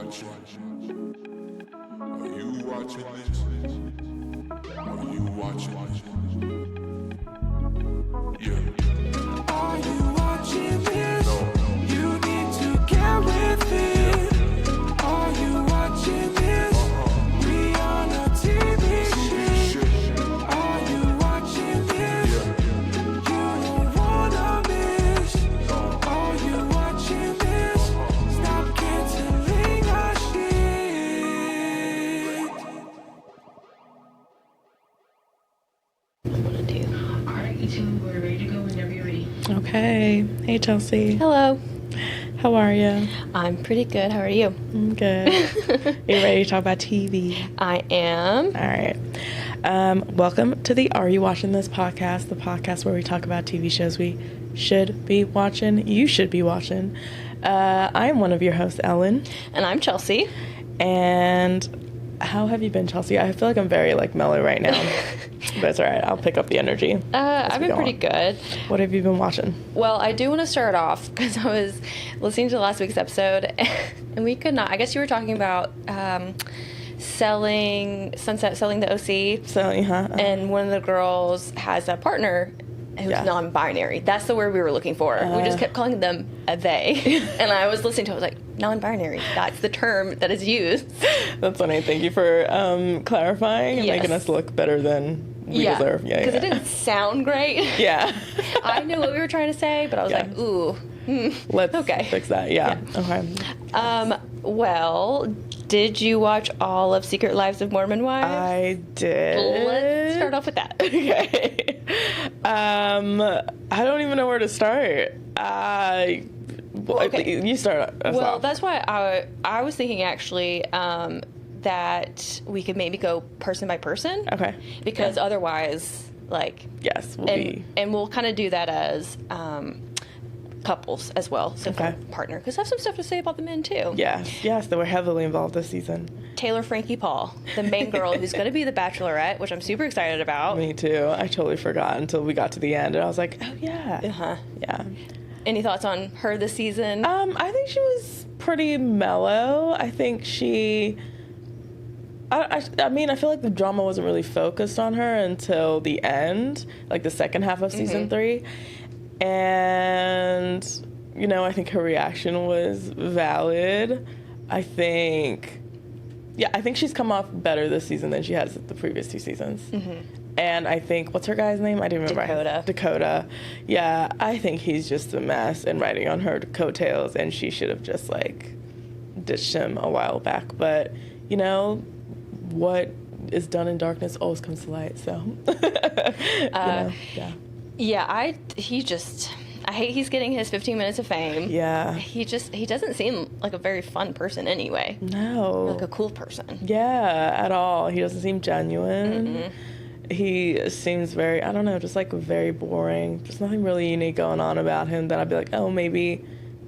watching? Are you watching this? Are you watching this? Yeah. Are you watching this? No. You need to get with it. Are you watching this? We on a TV shit. Are you watching this? You don't wanna miss. Are you watching this? Stop canceling our shit. Alright, you two, we're ready to go whenever you're ready. Okay. Hey, Chelsea. Hello. How are you? I'm pretty good. How are you? I'm good. You ready to talk about TV? I am. All right. Welcome to the Are You Watching This podcast, the podcast where we talk about TV shows we should be watching, you should be watching. I am one of your hosts, Ellen. And I'm Chelsea. And how have you been, Chelsea? I feel like I'm very mellow right now, but it's all right. I'll pick up the energy. I've been pretty good. What have you been watching? Well, I do want to start off because I was listening to last week's episode and we could not. I guess you were talking about selling the OC. And one of the girls has a partner who's non-binary. That's the word we were looking for. We just kept calling them a they. And I was listening to it, I was like, non-binary. That's the term that is used. That's funny. Thank you for clarifying and making us look better than we deserve. Yeah, because it didn't sound great. Yeah. I knew what we were trying to say, but I was like, ooh. Let's fix that. Yeah. Okay. Well, did you watch all of Secret Lives of Mormon Wives? I did. Let's start off with that. Okay. I don't even know where to start. You start us off. That's why I was thinking actually that we could maybe go person by person. Okay. Because otherwise, yes, and we'll kind of do that as couples as well. So partner, because I have some stuff to say about the men too. Yes, they were heavily involved this season. Taylor Frankie Paul, the main girl who's going to be the Bachelorette, which I'm super excited about. Me too. I totally forgot until we got to the end, and I was like, oh yeah. Yeah. Any thoughts on her this season? I think she was pretty mellow. I think she... I mean, I feel like the drama wasn't really focused on her until the end, the second half of season 3. And, I think her reaction was valid. I think she's come off better this season than she has the previous 2 seasons. And I think, what's her guy's name? I didn't remember. Dakota. Yeah, I think he's just a mess and riding on her coattails, and she should have just, ditched him a while back. But, what is done in darkness always comes to light, so. I hate he's getting his 15 minutes of fame. Yeah. He doesn't seem like a very fun person anyway. No. Like a cool person. Yeah, at all. He doesn't seem genuine. He seems very, I don't know, just very boring. There's nothing really unique going on about him that I'd be like, oh, maybe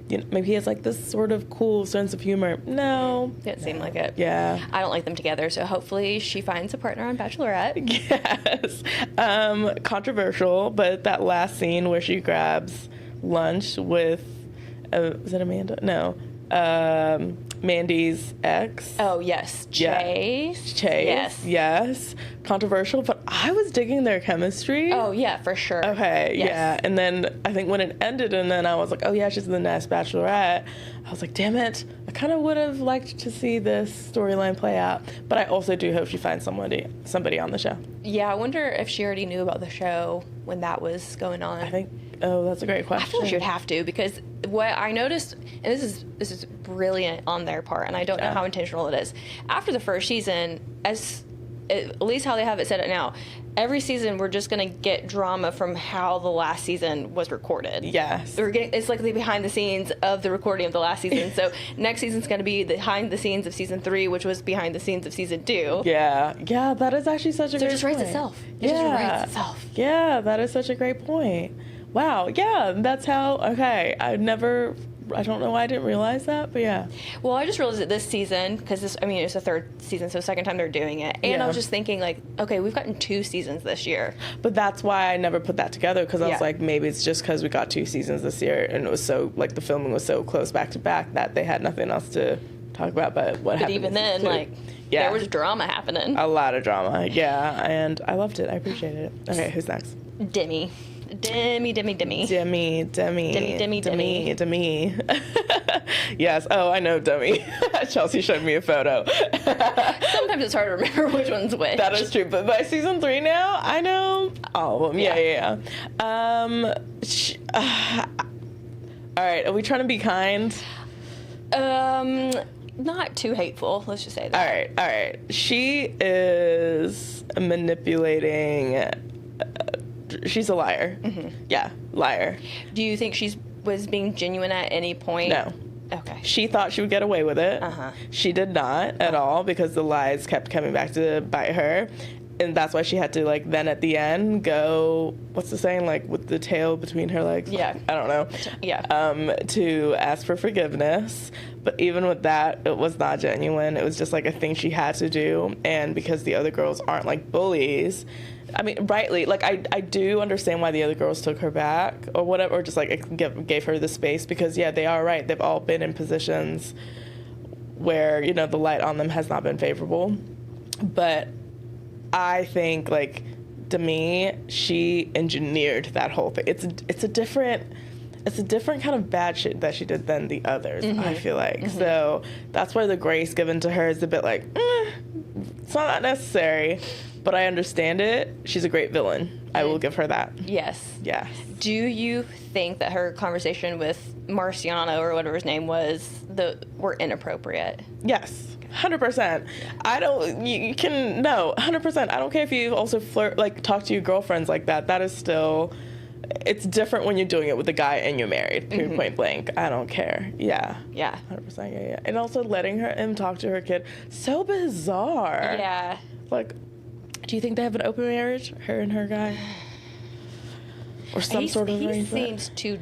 he has this sort of cool sense of humor. No. Didn't seem like it. Yeah. I don't like them together, so hopefully she finds a partner on Bachelorette. Yes. Controversial, but that last scene where she grabs lunch with, is it Amanda? No. Mandy's ex. Oh, yes. Chase. Yes. Controversial, but I was digging their chemistry. Oh, yeah, for sure. Okay, yes. Yeah. And then I think when it ended and then I was like, oh, yeah, she's in the next Bachelorette, I was like, damn it. I kind of would have liked to see this storyline play out. But I also do hope she finds somebody on the show. Yeah, I wonder if she already knew about the show when that was going on. I think, that's a great question. I feel like she would have to, because what I noticed, and this is brilliant on their part, and I don't know how intentional it is. After the first season, at least how they have it set up now, every season we're just going to get drama from how the last season was recorded. Yes. It's like the behind the scenes of the recording of the last season. So next season's going to be the behind the scenes of season 3, which was behind the scenes of season 2. Yeah, that is actually such a great point. So it just writes itself. It just writes itself. Yeah, that is such a great point. Wow, yeah, that's how, okay, I don't know why I didn't realize that, but yeah. Well, I just realized that this season, because it's the 3rd season, so second time they're doing it. And I was just thinking, okay, we've gotten 2 seasons this year. But that's why I never put that together, because I was like, maybe it's just because we got 2 seasons this year, and it was so, the filming was so close back to back that they had nothing else to talk about, but what But happened even in then, season 2. like, Yeah. there was drama happening. A lot of drama, yeah, and I loved it. I appreciated it. Okay, who's next? Demi. Demi. Demi. Yes. Oh, I know Demi. Chelsea showed me a photo. Sometimes it's hard to remember which one's which. That is true, but by season 3 now, I know all of them. Yeah. All right, are we trying to be kind? Not too hateful. Let's just say that. All right. She is manipulating. She's a liar. Mm-hmm. Yeah, liar. Do you think was being genuine at any point? No. Okay. She thought she would get away with it. Uh-huh. She did not at all, because the lies kept coming back to bite her. And that's why she had to, like, then at the end go, what's the saying, like, with the tail between her legs? Yeah. I don't know. Yeah. To ask for forgiveness. But even with that, it was not genuine. It was just, like, a thing she had to do. And because the other girls aren't, like, bullies, I mean, rightly, like, I do understand why the other girls took her back or whatever, or just, like, gave her the space, because, yeah, they are right. They've all been in positions where, you know, the light on them has not been favorable. But I think, like, Demi, she engineered that whole thing. It's a different kind of bad shit that she did than the others, I feel like. So that's why the grace given to her is a bit like, it's not necessary, but I understand it. She's a great villain. I will give her that. Yes. Yes. Do you think that her conversation with Marciano, or whatever his name was, were inappropriate? Yes. 100%. I don't, you can, no, 100%. I don't care if you also talk to your girlfriends like that. That is still, it's different when you're doing it with a guy and you're married, point blank. I don't care. Yeah. Yeah. 100%. Yeah. And also letting him talk to her kid. So bizarre. Yeah. Like, do you think they have an open marriage, her and her guy? Or some sort of He arrangement? seems too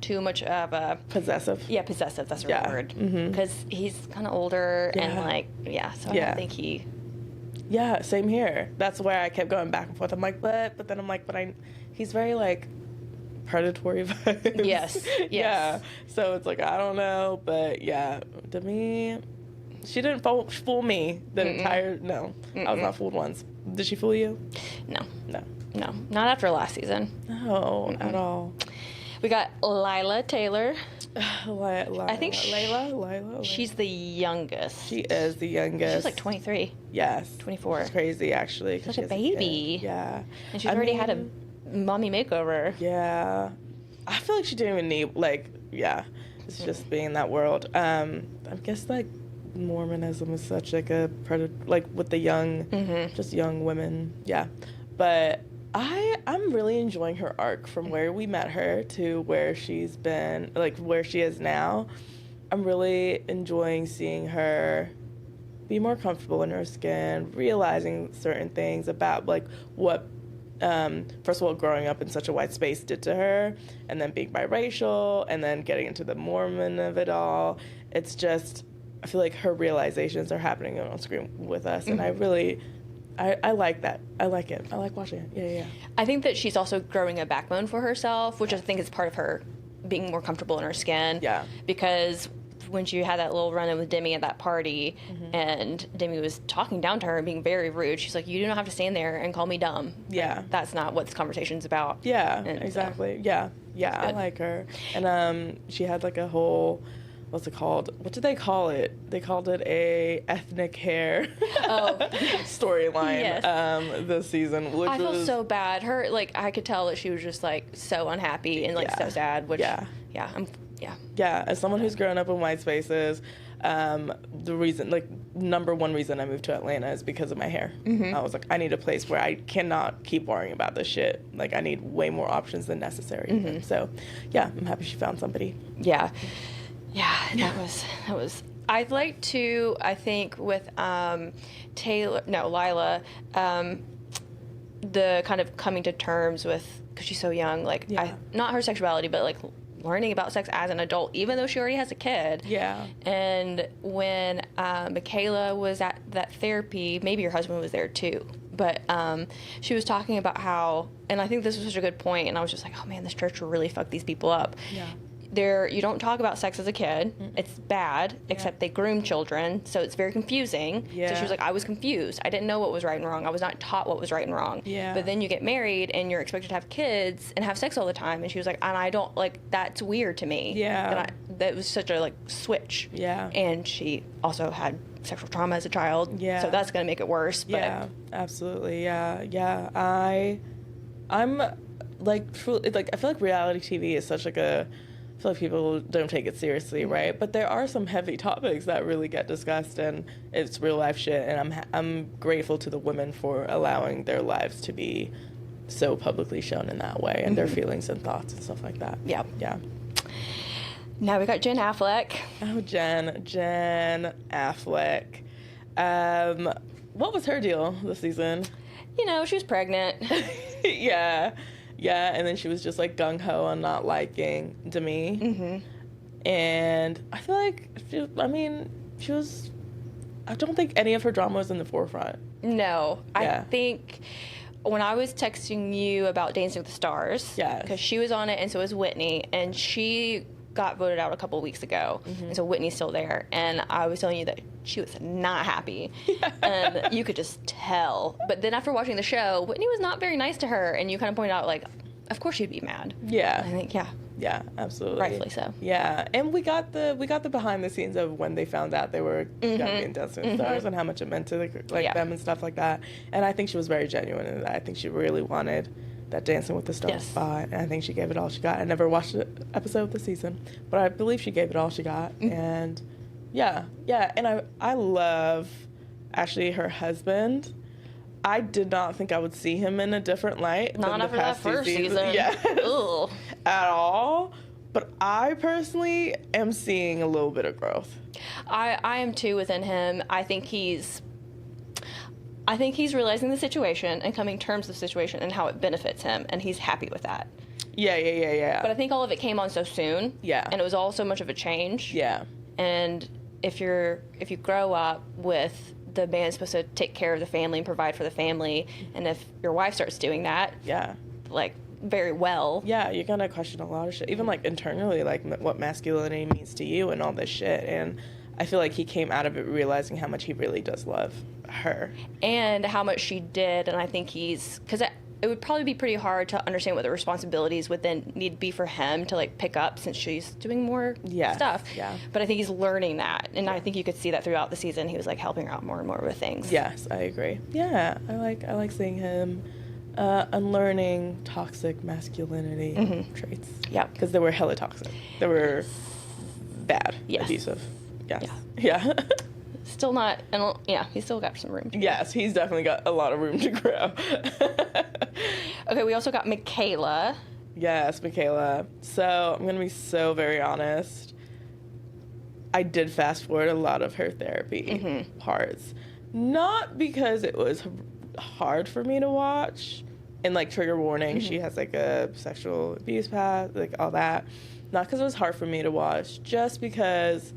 too much of a Possessive. Yeah, possessive. That's the right Yeah. word. Mhm. Because he's kind of older and Yeah. so I Yeah. don't think he. Yeah, same here. That's where I kept going back and forth. I'm like, but then I'm like, he's very, like, predatory vibes. Yes. Yeah. So it's like, I don't know, but yeah, to me, she didn't fool me the entire. No, I was not fooled once. Did she fool you? No, No, not after last season. no, at all. We got Lila Taylor. I think Lila. She's the youngest. She is the youngest. She's like 23. Yes. 24. It's crazy, actually. 'cause Such a she has kid. baby. Yeah. And she's already had a mommy makeover. Yeah. I feel like she didn't even need, like, yeah. It's just being in that world. I guess, like, Mormonism is such, like, a predator, like, with the young, just young women. Yeah. But I'm really enjoying her arc from where we met her to where she's been, like, where she is now. I'm really enjoying seeing her be more comfortable in her skin, realizing certain things about, like, what, first of all, growing up in such a white space did to her, and then being biracial, and then getting into the Mormon of it all. It's just, I feel like her realizations are happening on screen with us, and I really... I like that. I like it. I like watching it. Yeah. I think that she's also growing a backbone for herself, which I think is part of her being more comfortable in her skin. Yeah. Because when she had that little run-in with Demi at that party, and Demi was talking down to her and being very rude, she's like, you do not have to stand there and call me dumb. Yeah. Like, that's not what this conversation's about. Yeah, And exactly. Yeah, I good. like her. And she had, like, a whole... What's it called? What did they call it? They called it a ethnic hair storyline Yes. this season, which I felt was so bad. Her, like, I could tell that she was just, like, so unhappy and, like, so sad, which, Yeah. Yeah. As someone who's grown up in white spaces, the reason, like, number one reason I moved to Atlanta is because of my hair. I was like, I need a place where I cannot keep worrying about this shit. Like, I need way more options than necessary. Even. So, yeah, I'm happy she found somebody. Yeah, that was. I'd like to, I think, with Lila, the kind of coming to terms with, because she's so young, like, Yeah. not her sexuality, but, like, learning about sex as an adult, even though she already has a kid. Yeah. And when Michaela was at that therapy, maybe your husband was there too, but she was talking about how, and I think this was such a good point, and I was just like, oh man, this church will really fuck these people up. Yeah. you don't talk about sex as a kid. It's bad, except they groom children, so it's very confusing. So Yeah. she was like, I was confused. I didn't know what was right and wrong. I was not taught what was right and wrong. Yeah. But then you get married and you're expected to have kids and have sex all the time. And she was like, and I don't, like, that's weird to me. Yeah. That was such a, like, switch. Yeah. And she also had sexual trauma as a child. Yeah. So that's going to make it worse. But Yeah, absolutely. Yeah. I'm like truly like I feel like reality TV is such like a I feel like people don't take it seriously, right? But there are some heavy topics that really get discussed, and it's real life shit. And I'm grateful to the women for allowing their lives to be so publicly shown in that way, and their feelings and thoughts and stuff like that. Yeah. Yeah. Now we got Jen Affleck. Oh, Jen Affleck. What was her deal this season? You know, she was pregnant. Yeah, and then she was just like gung ho on not liking Demi. And I feel like she was. I don't think any of her drama was in the forefront. No, Yeah. I think when I was texting you about Dancing with the Stars, Yes. because she was on it and so was Whitney, and she got voted out a couple of weeks ago, and so Whitney's still there, and I was telling you that she was not happy, and you could just tell. But then after watching the show, Whitney was not very nice to her, and you kind of pointed out, like, of course she'd be mad. Yeah. I think, Yeah, absolutely. rightfully so. Yeah, and we got the behind the scenes of when they found out they were gonna be in Dancing with the Stars and how much it meant to Yeah. them and stuff like that. And I think she was very genuine in that. I think she really wanted that Dancing with the Stars Yes. spot, and I think she gave it all she got. I never watched an episode of the season, but I believe she gave it all she got. And yeah, and I love actually her husband. I did not think I would see him in a different light Not than the after that past two first seasons. season. Yeah. Ugh. At all. But I personally am seeing a little bit of growth. I am too within him. I think he's realizing the situation and coming to terms with the situation and how it benefits him, and he's happy with that. Yeah. But I think all of it came on so soon. Yeah. And it was all so much of a change. Yeah. And if you grow up with the man supposed to take care of the family and provide for the family, and if your wife starts doing that, Yeah. like, very well. Yeah, you're gonna question a lot of shit. Even like internally, like what masculinity means to you and all this shit. And I feel like he came out of it realizing how much he really does love her. And how much she did, and I think because it would probably be pretty hard to understand what the responsibilities would then need to be for him to, like, pick up since she's doing more stuff. Yeah. But I think he's learning that, and I think you could see that throughout the season. He was, like, helping her out more and more with things. Yes, I agree. Yeah, I like seeing him unlearning toxic masculinity traits. Yep. Because they were hella toxic. They were bad, Yes. abusive. Yes. Yeah. Yeah. Still not, and he's still got some room to grow. Yes, he's definitely got a lot of room to grow. Okay, we also got Michaela. Yes, Michaela. So I'm gonna be so very honest. I did fast forward a lot of her therapy parts, not because it was hard for me to watch. And like trigger warning, she has like a sexual abuse past, like all that. Not because it was hard for me to watch, just because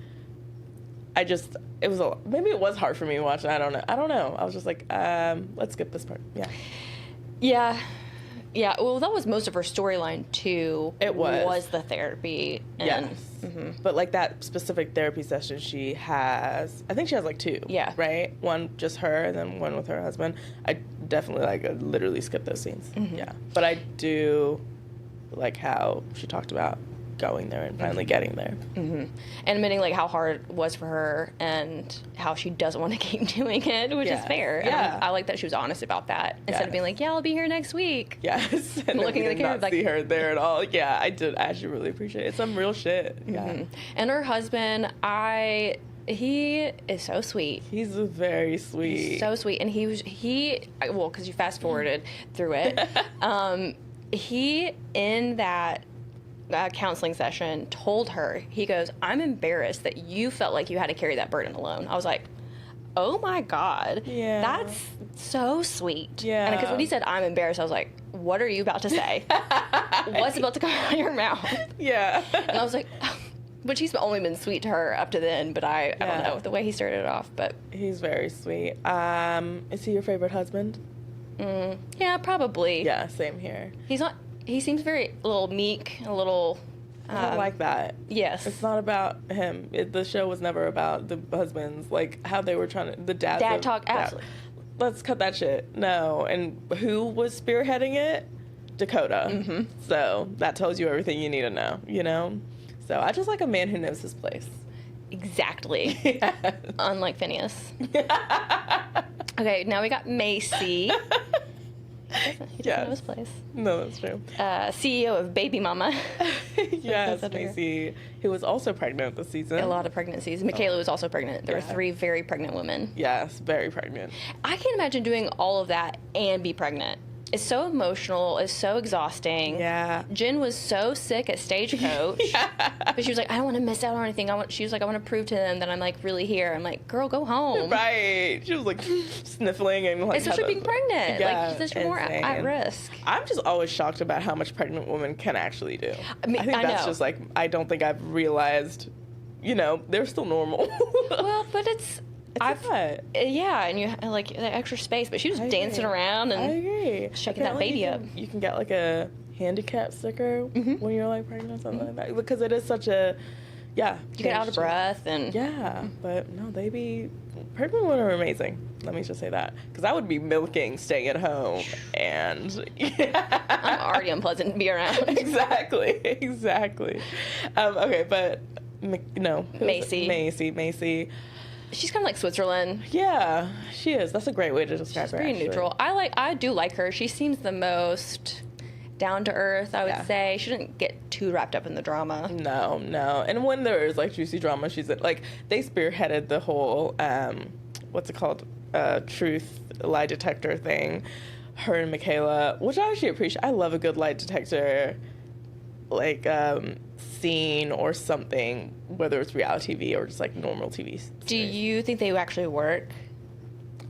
maybe it was hard for me to watch. I don't know. I was just like, let's skip this part. Yeah. Yeah, well, that was most of her storyline, too. It was. Was the therapy. And, Yes. But like that specific therapy session she has, I think she has like two. Yeah. Right? One just her and then one with her husband. I definitely literally skip those scenes. Yeah. But I do like how she talked about going there and finally getting there. And admitting, like, how hard it was for her and how she doesn't want to keep doing it, which is Yeah. fair. Yeah. And I like that she was honest about that instead of being like, yeah, I'll be here next week. Yes. And Looking then at the we did camera, not like- see her there at all. Yeah, I did actually really appreciate it. It's some real shit. Yeah. And her husband, he is so sweet. He's very sweet. So sweet. And because you fast forwarded through it, he, in that counseling session, told her, he goes, I'm embarrassed that you felt like you had to carry that burden alone. I was like, oh my God. Yeah. That's so sweet. Yeah. And because when he said, I'm embarrassed, I was like, what are you about to say? What's about to come out of your mouth? Yeah. And I was like, but he's only been sweet to her up to then, but I don't Yeah. know, the way he started it off, but He's very sweet. Is he your favorite husband? yeah, probably. Yeah, same here. He seems very a little meek, a little, I like that. Yes. It's not about him. The show was never about the husbands, like how they were trying to, the dad. Dad talk, absolutely. Let's cut that shit. No. And who was spearheading it? Dakota. Mm-hmm. So that tells you everything you need to know, you know? So I just like a man who knows his place. Exactly. Yes. Unlike Phineas. Okay, now we got Macy. He doesn't know his place. No, that's true. CEO of Baby Mama. Yes, That's her. Macy, who was also pregnant this season. A lot of pregnancies. Michaela was also pregnant. There were 3 very pregnant women. Yes, very pregnant. I can't imagine doing all of that and be pregnant. It's so emotional. It's so exhausting. Yeah. Jen was so sick at Stagecoach. But she was like, I don't want to miss out on anything. She was like, I want to prove to them that I'm like really here. I'm like, girl, go home. Right. She was like sniffling and like. Especially being pregnant. Yeah, like, that's more at risk. I'm just always shocked about how much pregnant women can actually do. I mean, I think that's know. just like, I don't think I've realized, you know, they're still normal. Well, but it's lot. Yeah, and you like the extra space, but she was dancing around I and agree. shaking that baby up. You can get like a handicap sticker when you're like pregnant, something like that, because it is such a, you get out of breath and Yeah, but no, pregnant women are amazing. Let me just say that, because I would be milking, staying at home, and I'm already unpleasant to be around. exactly. Okay, but no, Macy. She's kind of like Switzerland. Yeah, she is. That's a great way to describe her. Pretty actually. neutral. I do like her. She seems the most down to earth, I would say. She didn't get too wrapped up in the drama. No. And when there is like juicy drama, she's like, they spearheaded the whole what's it called? Truth lie detector thing. Her and Michaela, which I actually appreciate. I love a good lie detector like scene or something, whether it's reality TV or just like normal TV series. Do you think they actually work?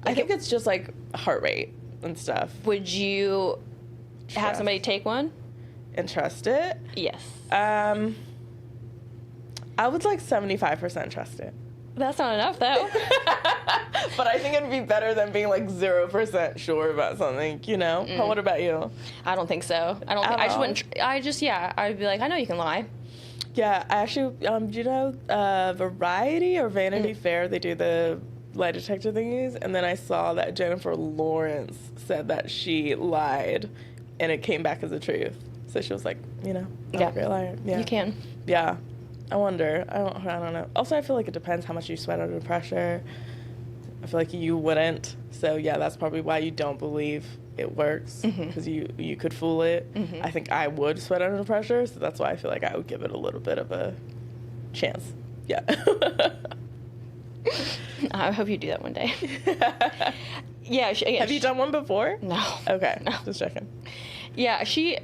I think it's just like heart rate and stuff. Would you have somebody take one? And trust it? Yes. I would like 75% trust it. That's not enough, though. But I think it'd be better than being like 0% sure about something, you know? What about you? I don't think so. I just wouldn't. I'd be like, I know you can lie. Yeah, I actually, do you know Variety or Vanity Fair? They do the lie detector thingies, and then I saw that Jennifer Lawrence said that she lied, and it came back as the truth. So she was like, you know, I'm a great liar. Yeah, You can. Yeah, I wonder. I don't know. Also, I feel like it depends how much you sweat under pressure. I feel like you wouldn't. So yeah, that's probably why you don't believe it works, because you could fool it. I think I would sweat under pressure, so that's why I feel like I would give it a little bit of a chance. Yeah. I hope you do that one day. Yeah. Have you done one before? No. Okay. No. Just checking. Yeah, she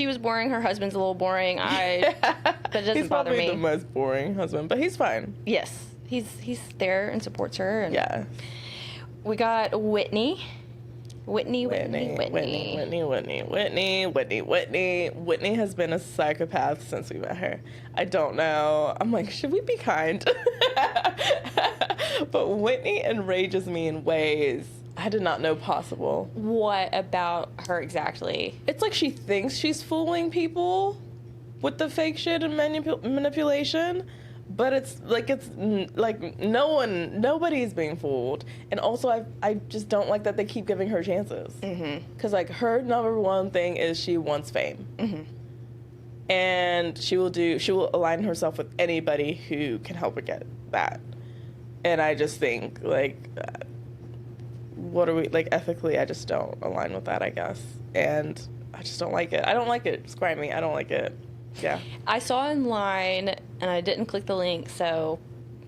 was boring. Her husband's a little boring. But it doesn't He's bother probably me. the most boring husband, but he's fine. Yes, he's there and supports her. And Yeah. we got Whitney. Whitney has been a psychopath since we met her. I don't know. I'm like, should we be kind? But Whitney enrages me in ways I did not know possible. What about her exactly? It's like she thinks she's fooling people with the fake shit and manipulation, but it's like nobody's being fooled. And also I just don't like that they keep giving her chances. Because like her number one thing is she wants fame. And she will align herself with anybody who can help her get that. And I just think like, what are we, like, ethically, I just don't align with that, I guess. And I just don't like it. I don't like it. It's grimy. I don't like it. Yeah. I saw online, and I didn't click the link, so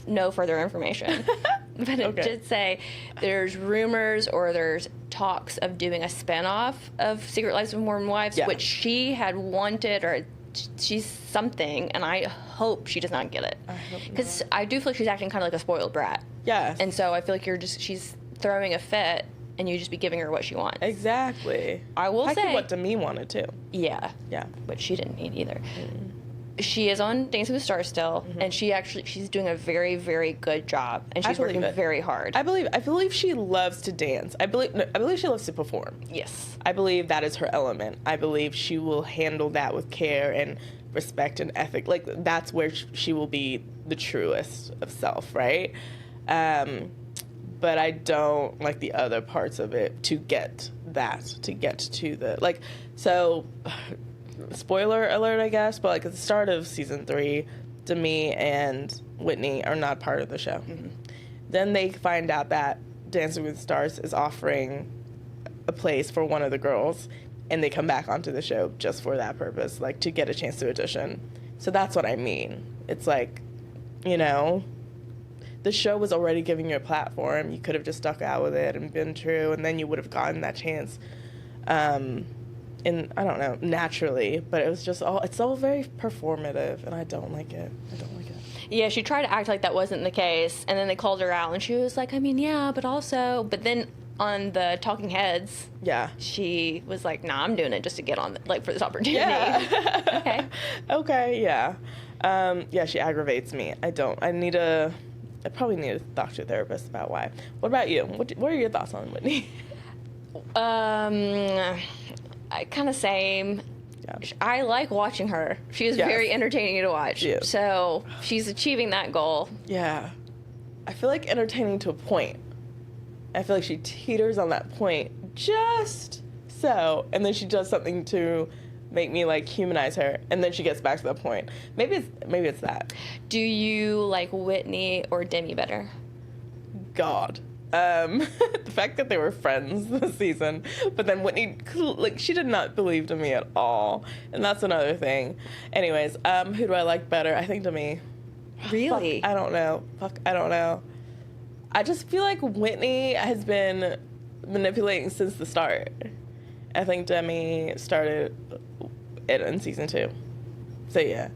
no further information. But it did say there's rumors or there's talks of doing a spinoff of Secret Lives of Mormon Wives, which she had wanted, or she's something, and I hope she does not get it. Because I do feel like she's acting kind of like a spoiled brat. Yes. And so I feel like she's throwing a fit, and you just be giving her what she wants. Exactly. I will say what Demi wanted too. Yeah. Yeah. But she didn't need either. She is on Dancing with the Stars still, and she's doing a very, very good job, and she's believe working it. very hard. I believe she loves to dance. I believe she loves to perform. Yes. I believe that is her element. I believe she will handle that with care and respect and ethic. Like, that's where she will be the truest of self, right? But I don't like the other parts of it to get to the, like, so, spoiler alert, I guess, but like at the start of season 3, Demi and Whitney are not part of the show. Then they find out that Dancing with the Stars is offering a place for one of the girls, and they come back onto the show just for that purpose, like to get a chance to audition. So that's what I mean. It's like, you know, the show was already giving you a platform. You could have just stuck out with it and been true, and then you would have gotten that chance. And I don't know, naturally, but it was just it's all very performative, and I don't like it. Yeah, she tried to act like that wasn't the case, and then they called her out, and she was like, I mean, yeah, but then on the Talking Heads, Yeah. she was like, nah, I'm doing it just to get on, like, for this opportunity. Yeah. Okay. Okay, yeah. Yeah, she aggravates me. I probably need to talk to a therapist about why. What about you? What are your thoughts on Whitney? Kind of same. Yeah. I like watching her. She is Yes. very entertaining to watch. She is. So she's achieving that goal. Yeah. I feel like entertaining to a point. I feel like she teeters on that point just so, and then she does something to make me like humanize her, and then she gets back to that point. Maybe it's that. Do you like Whitney or Demi better? God. The fact that they were friends this season, but then Whitney, like, she did not believe Demi at all, and that's another thing. Anyways, who do I like better? I think Demi. Really? I don't know. I don't know. I just feel like Whitney has been manipulating since the start. I think Demi started it in season 2. So yeah.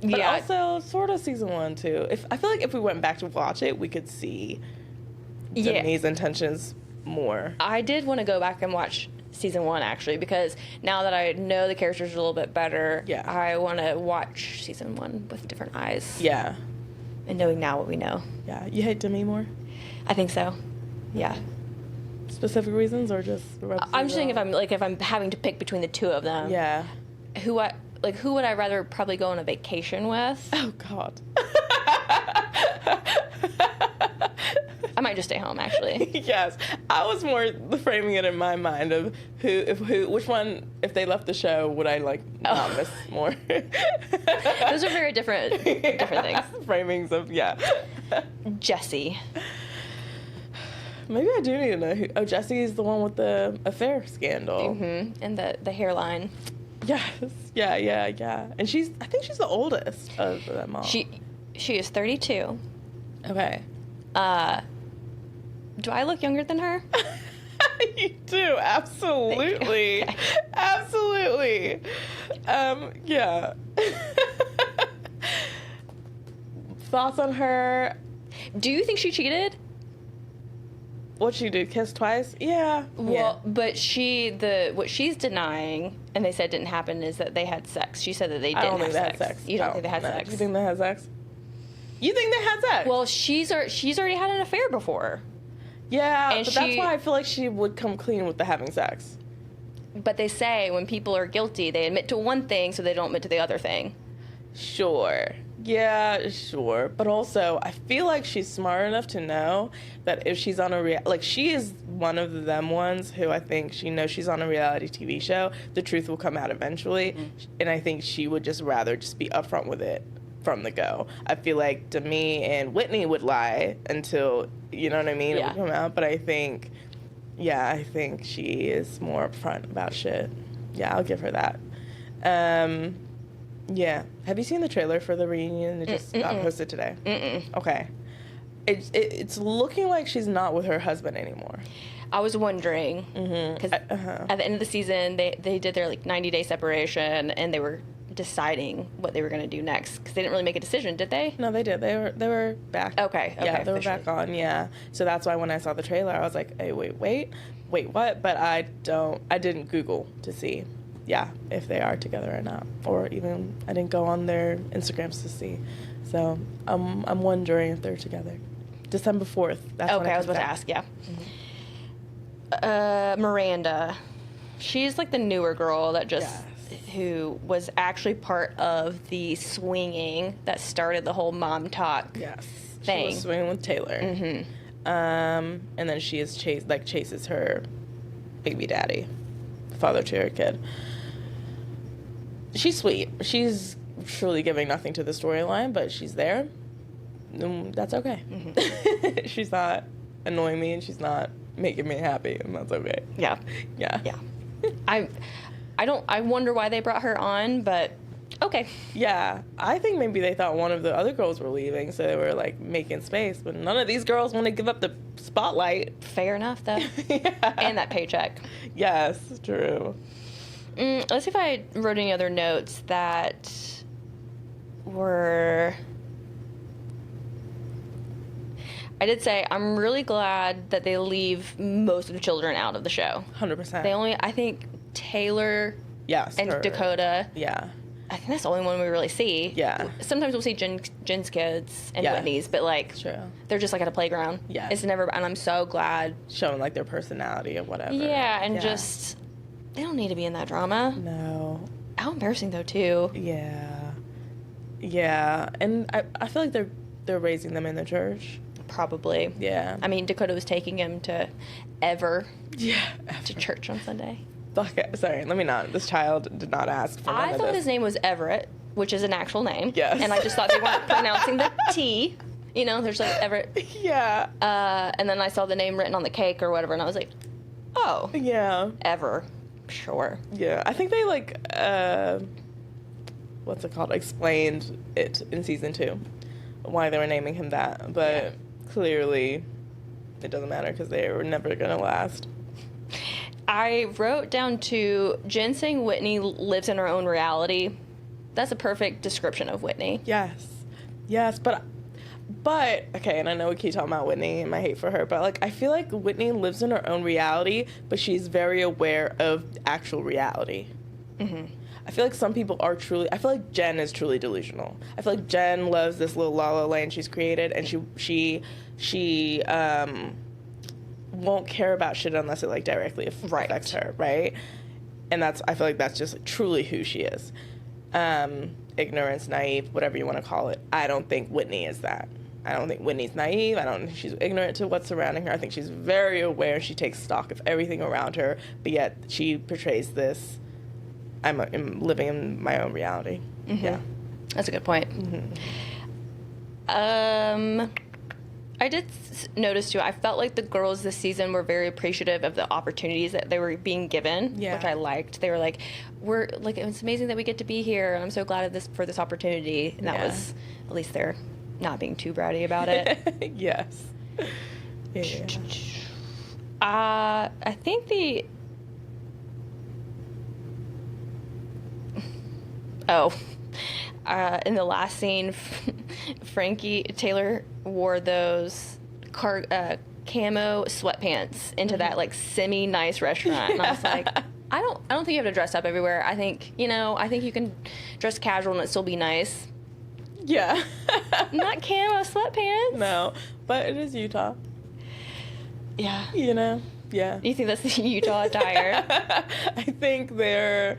But Yeah. also sort of season 1 too. I feel like if we went back to watch it, we could see Demi's intentions more. I did want to go back and watch season 1, actually, because now that I know the characters a little bit better, Yeah. I want to watch season 1 with different eyes. Yeah. And knowing now what we know. Yeah. You hate Demi more? I think so. Yeah. Specific reasons or just I'm just saying if I'm having to pick between the two of them. Yeah. Who would I rather probably go on a vacation with? Oh God. I might just stay home, actually. Yes. I was more framing it in my mind of which one, if they left the show, would I like not miss more? Those are very different things. Framings of, yeah. Jesse. Maybe I do need to know who. Oh, Jessie is the one with the affair scandal. Mm-hmm. And the hairline. Yes. Yeah. And I think she's the oldest of them all. She is 32. Okay. Do I look younger than her? You do, absolutely. Okay. Absolutely. Yeah. Thoughts on her? Do you think she cheated? What'd she do? Kiss twice? Yeah. Well, but what she's denying, and they said didn't happen, is that they had sex. She said that they I didn't don't think they have had sex. You don't No, think they had no. sex? You think they had sex? You think they had sex? Well, she's already had an affair before. yeah, and but that's she- why I feel like she would come clean with the having sex. But they say when people are guilty, they admit to one thing so they don't admit to the other thing. Sure. Yeah, sure. But also, I feel like she's smart enough to know that if she's on she is one of them ones who I think she knows she's on a reality TV show, the truth will come out eventually. Mm-hmm. And I think she would just rather just be upfront with it from the go. I feel like Demi and Whitney would lie until, you know what I mean, Yeah. it would come out. But I think she is more upfront about shit. Yeah, I'll give her that. Yeah. Have you seen the trailer for the reunion? It just got posted today. Okay. It's looking like she's not with her husband anymore. I was wondering because at the end of the season they did their 90-day separation and they were deciding what they were going to do next because they didn't really make a decision, did they? No, they did. They were back. Okay. Yeah, they were officially. back on. Yeah. So that's why when I saw the trailer, I was like, hey, wait, what? But I didn't Google to see. yeah, if they are together or not, or even I didn't go on their Instagrams to see. So I'm wondering if they're together. December 4th. That's when Okay, it I was comes about to out. ask. Yeah. Miranda, she's like the newer girl that just who was actually part of the swinging that started the whole mom talk. Yes. Thing. She was swinging with Taylor. And then she is chases her baby daddy, father to her kid. She's sweet. She's truly giving nothing to the storyline, but she's there. That's okay. She's not annoying me, and she's not making me happy, and that's okay. Yeah. Yeah. Yeah. I wonder why they brought her on, but okay. Yeah, I think maybe they thought one of the other girls were leaving, so they were like making space, but none of these girls want to give up the spotlight. Fair enough, though. Yeah. And that paycheck. Yes, true. Let's see if I wrote any other notes that were... I did say I'm really glad that they leave most of the children out of the show. 100%. They only, I think, Taylor Yes, and her. Dakota. Yeah. I think that's the only one we really see. Yeah. Sometimes we'll see Jen's kids and Yeah. Whitney's, but like True. they're just like at a playground. Yes. It's never, and I'm so glad. Showing like their personality or whatever. Yeah, and just they don't need to be in that drama. No. How embarrassing though too. Yeah. Yeah. And I feel like they're raising them in the church. Probably. Yeah. I mean, Dakota was taking him to Yeah. to church on Sunday. Fuck it. Sorry, let me not. This child did not ask for none I of thought this. his name was Everett, which is an actual name. Yes. And I just thought they weren't pronouncing the T. You know, there's like Everett. Yeah. And then I saw the name written on the cake or whatever, and I was like, oh, Yeah. Ever. Sure. Yeah. I think they like what's it called? Explained it in season 2 why they were naming him that, but clearly it doesn't matter because they were never gonna last. I wrote down to Jen saying Whitney lives in her own reality. That's a perfect description of Whitney. Yes, but okay, and I know we keep talking about Whitney and my hate for her, but like I feel like Whitney lives in her own reality, but she's very aware of actual reality. I feel like some people are truly. I feel like Jen is truly delusional. I feel like Jen loves this little la la land she's created, and she won't care about shit unless it like directly affects her, right? And I feel like that's just truly who she is. Ignorance, naive, whatever you want to call it. I don't think Whitney is that. I don't think Whitney's naive. I don't think she's ignorant to what's surrounding her. I think she's very aware. She takes stock of everything around her, but yet she portrays this. I'm living in my own reality. Yeah. That's a good point. I did notice too, I felt like the girls this season were very appreciative of the opportunities that they were being given, which I liked. They were like, it's amazing that we get to be here, and I'm so glad for this opportunity. And that was, at least they're not being too bratty about it. Yes. Yeah. I think in the last scene, Taylor wore those camo sweatpants into that like semi-nice restaurant, and I was like, I don't think you have to dress up everywhere. I think you can dress casual and it still be nice. Yeah. Not camo sweatpants. No, but it is Utah. Yeah. You know? Yeah. You think that's the Utah attire? I think they're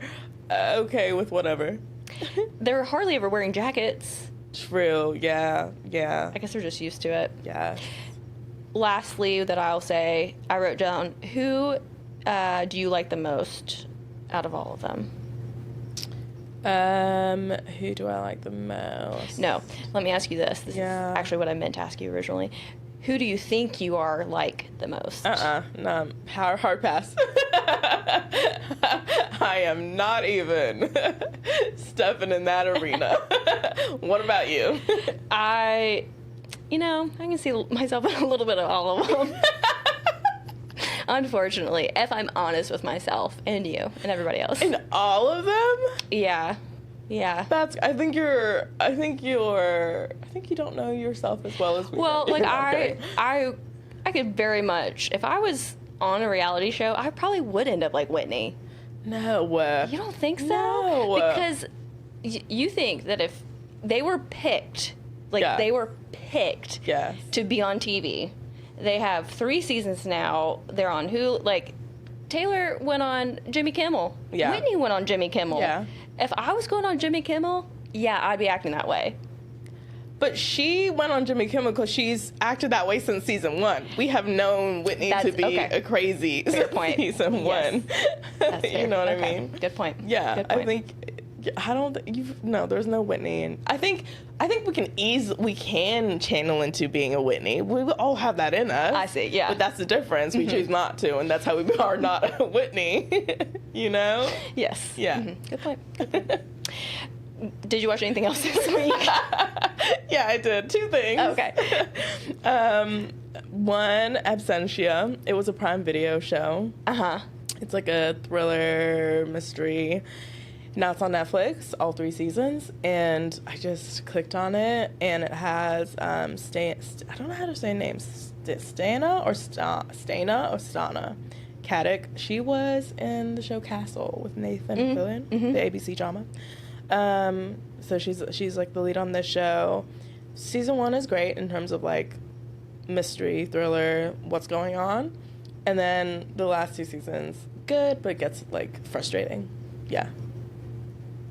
okay with whatever. They're hardly ever wearing jackets. True. Yeah. Yeah. I guess they're just used to it. Yeah. Lastly, that I'll say, I wrote down, who do you like the most out of all of them? Who do I like the most? No, let me ask you this. This is Yeah. actually what I meant to ask you originally. Who do you think you are like the most? No, hard pass. I am not even stepping in that arena. What about you? I can see myself in a little bit of all of them. Unfortunately, if I'm honest with myself and you and everybody else. In all of them? Yeah. I think you don't know yourself as well as we Well, do. like Okay. I could very much, if I was on a reality show, I probably would end up like Whitney. No. You don't think so? No. Because you think that if they were picked, like Yeah. they were picked Yes. to be on TV. They have 3 seasons now. They're on Hulu. Like, Taylor went on Jimmy Kimmel. Yeah. Whitney went on Jimmy Kimmel. Yeah. If I was going on Jimmy Kimmel, yeah, I'd be acting that way. But she went on Jimmy Kimmel because she's acted that way since season 1. We have known Whitney to be a crazy Fair point. season Yes. 1. That's fair. You know what Okay. I mean? Good point. Yeah, Good point. I think no, there's no Whitney, and I think we can channel into being a Whitney. We all have that in us. I see, yeah. But that's the difference. We choose not to, and that's how we are not a Whitney. You know? Yes. Yeah. Good point. Good point. Did you watch anything else this week? Yeah, I did 2 things. Oh, okay. One, Absentia. It was a Prime Video show. Uh-huh. It's like a thriller mystery. Now it's on Netflix, all 3 seasons, and I just clicked on it, and it has I don't know how to say names, Stana or Stana Caddick. She was in the show Castle with Nathan Fillion, the ABC drama. So she's like the lead on this show. Season 1 is great in terms of like mystery, thriller, what's going on, and then the last 2 seasons good, but it gets like frustrating. Yeah.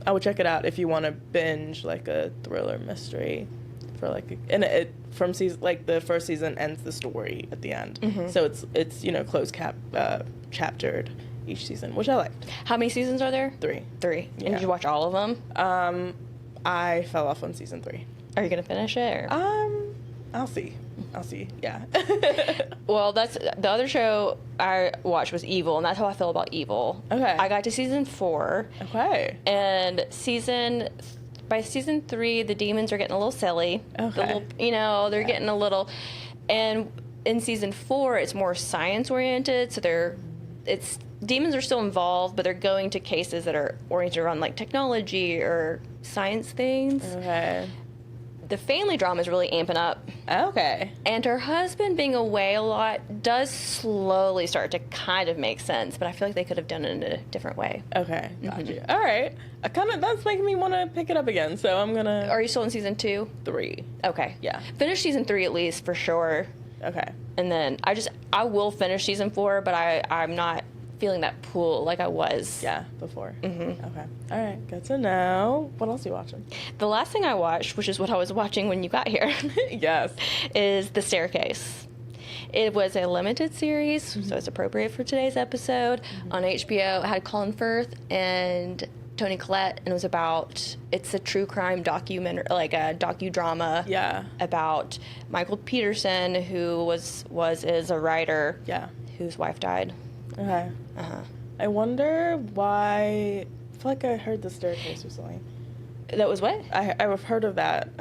I would check it out if you want to binge like a thriller mystery for like it from season, like the first season ends the story at the end, so it's closed chaptered each season, which I liked. How many seasons are there? 3. 3. Yeah. And did you watch all of them? I fell off on season 3. Are you gonna finish it? Or? I'll see. Yeah. Well, that's the other show I watched was Evil, and that's how I feel about Evil. Okay. I got to season 4, Okay. and by season 3, the demons are getting a little silly. Okay. They're getting a little, and in season 4, it's more science oriented. So demons are still involved, but they're going to cases that are oriented around like technology or science things. Okay. The family drama is really amping up. Okay. And her husband being away a lot does slowly start to kind of make sense, but I feel like they could have done it in a different way. Okay. Got you. All right. That's making me want to pick it up again. So I'm gonna. Are you still in season 2? 3. Okay. Yeah. Finish season 3 at least for sure. Okay. And then I will finish season 4, but I'm not feeling that pull like I was. Yeah. Before. Okay. All right. Good to know. What else are you watching? The last thing I watched, which is what I was watching when you got here, Yes. is The Staircase. It was a limited series, so it's appropriate for today's episode. On HBO, it had Colin Firth and Toni Collette, and it's a true crime documentary, like a docudrama. Yeah. About Michael Peterson, who is a writer. Yeah. Whose wife died. Okay. I wonder why. I feel like I heard The Staircase recently. That was what? I've heard of that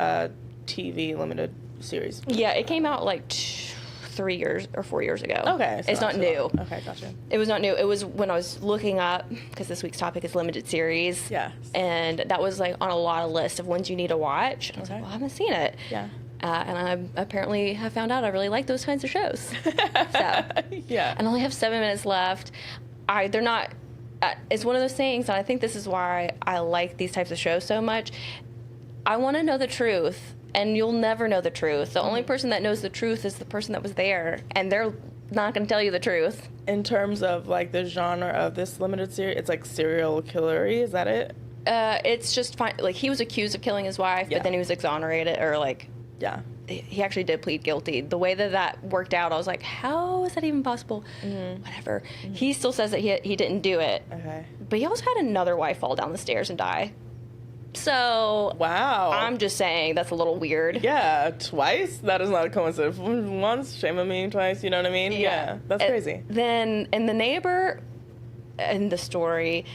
TV limited series. Yeah, it came out like 3 years or 4 years ago. Okay. So it's not too new. long. Okay, gotcha. It was not new. It was when I was looking up, because this week's topic is limited series. Yes. And that was like on a lot of lists of ones you need to watch. And I was like, well, I haven't seen it. Yeah. And I apparently have found out I really like those kinds of shows. So, Yeah. and I only have 7 minutes left. They're not. It's one of those things, and I think this is why I like these types of shows so much. I want to know the truth, and you'll never know the truth. The only person that knows the truth is the person that was there, and they're not going to tell you the truth. In terms of like the genre of this limited series, it's like serial killery. Is that it? It's just fine. Like, he was accused of killing his wife, Yeah. but then he was exonerated, or like Yeah. he actually did plead guilty. The way that worked out, I was like, how is that even possible? Whatever. He still says that he didn't do it. Okay. But he also had another wife fall down the stairs and die. So Wow. I'm just saying that's a little weird. Yeah, twice? That is not a coincidence. Once, shame on me, twice, you know what I mean? Yeah. That's crazy. Then, and the neighbor in the story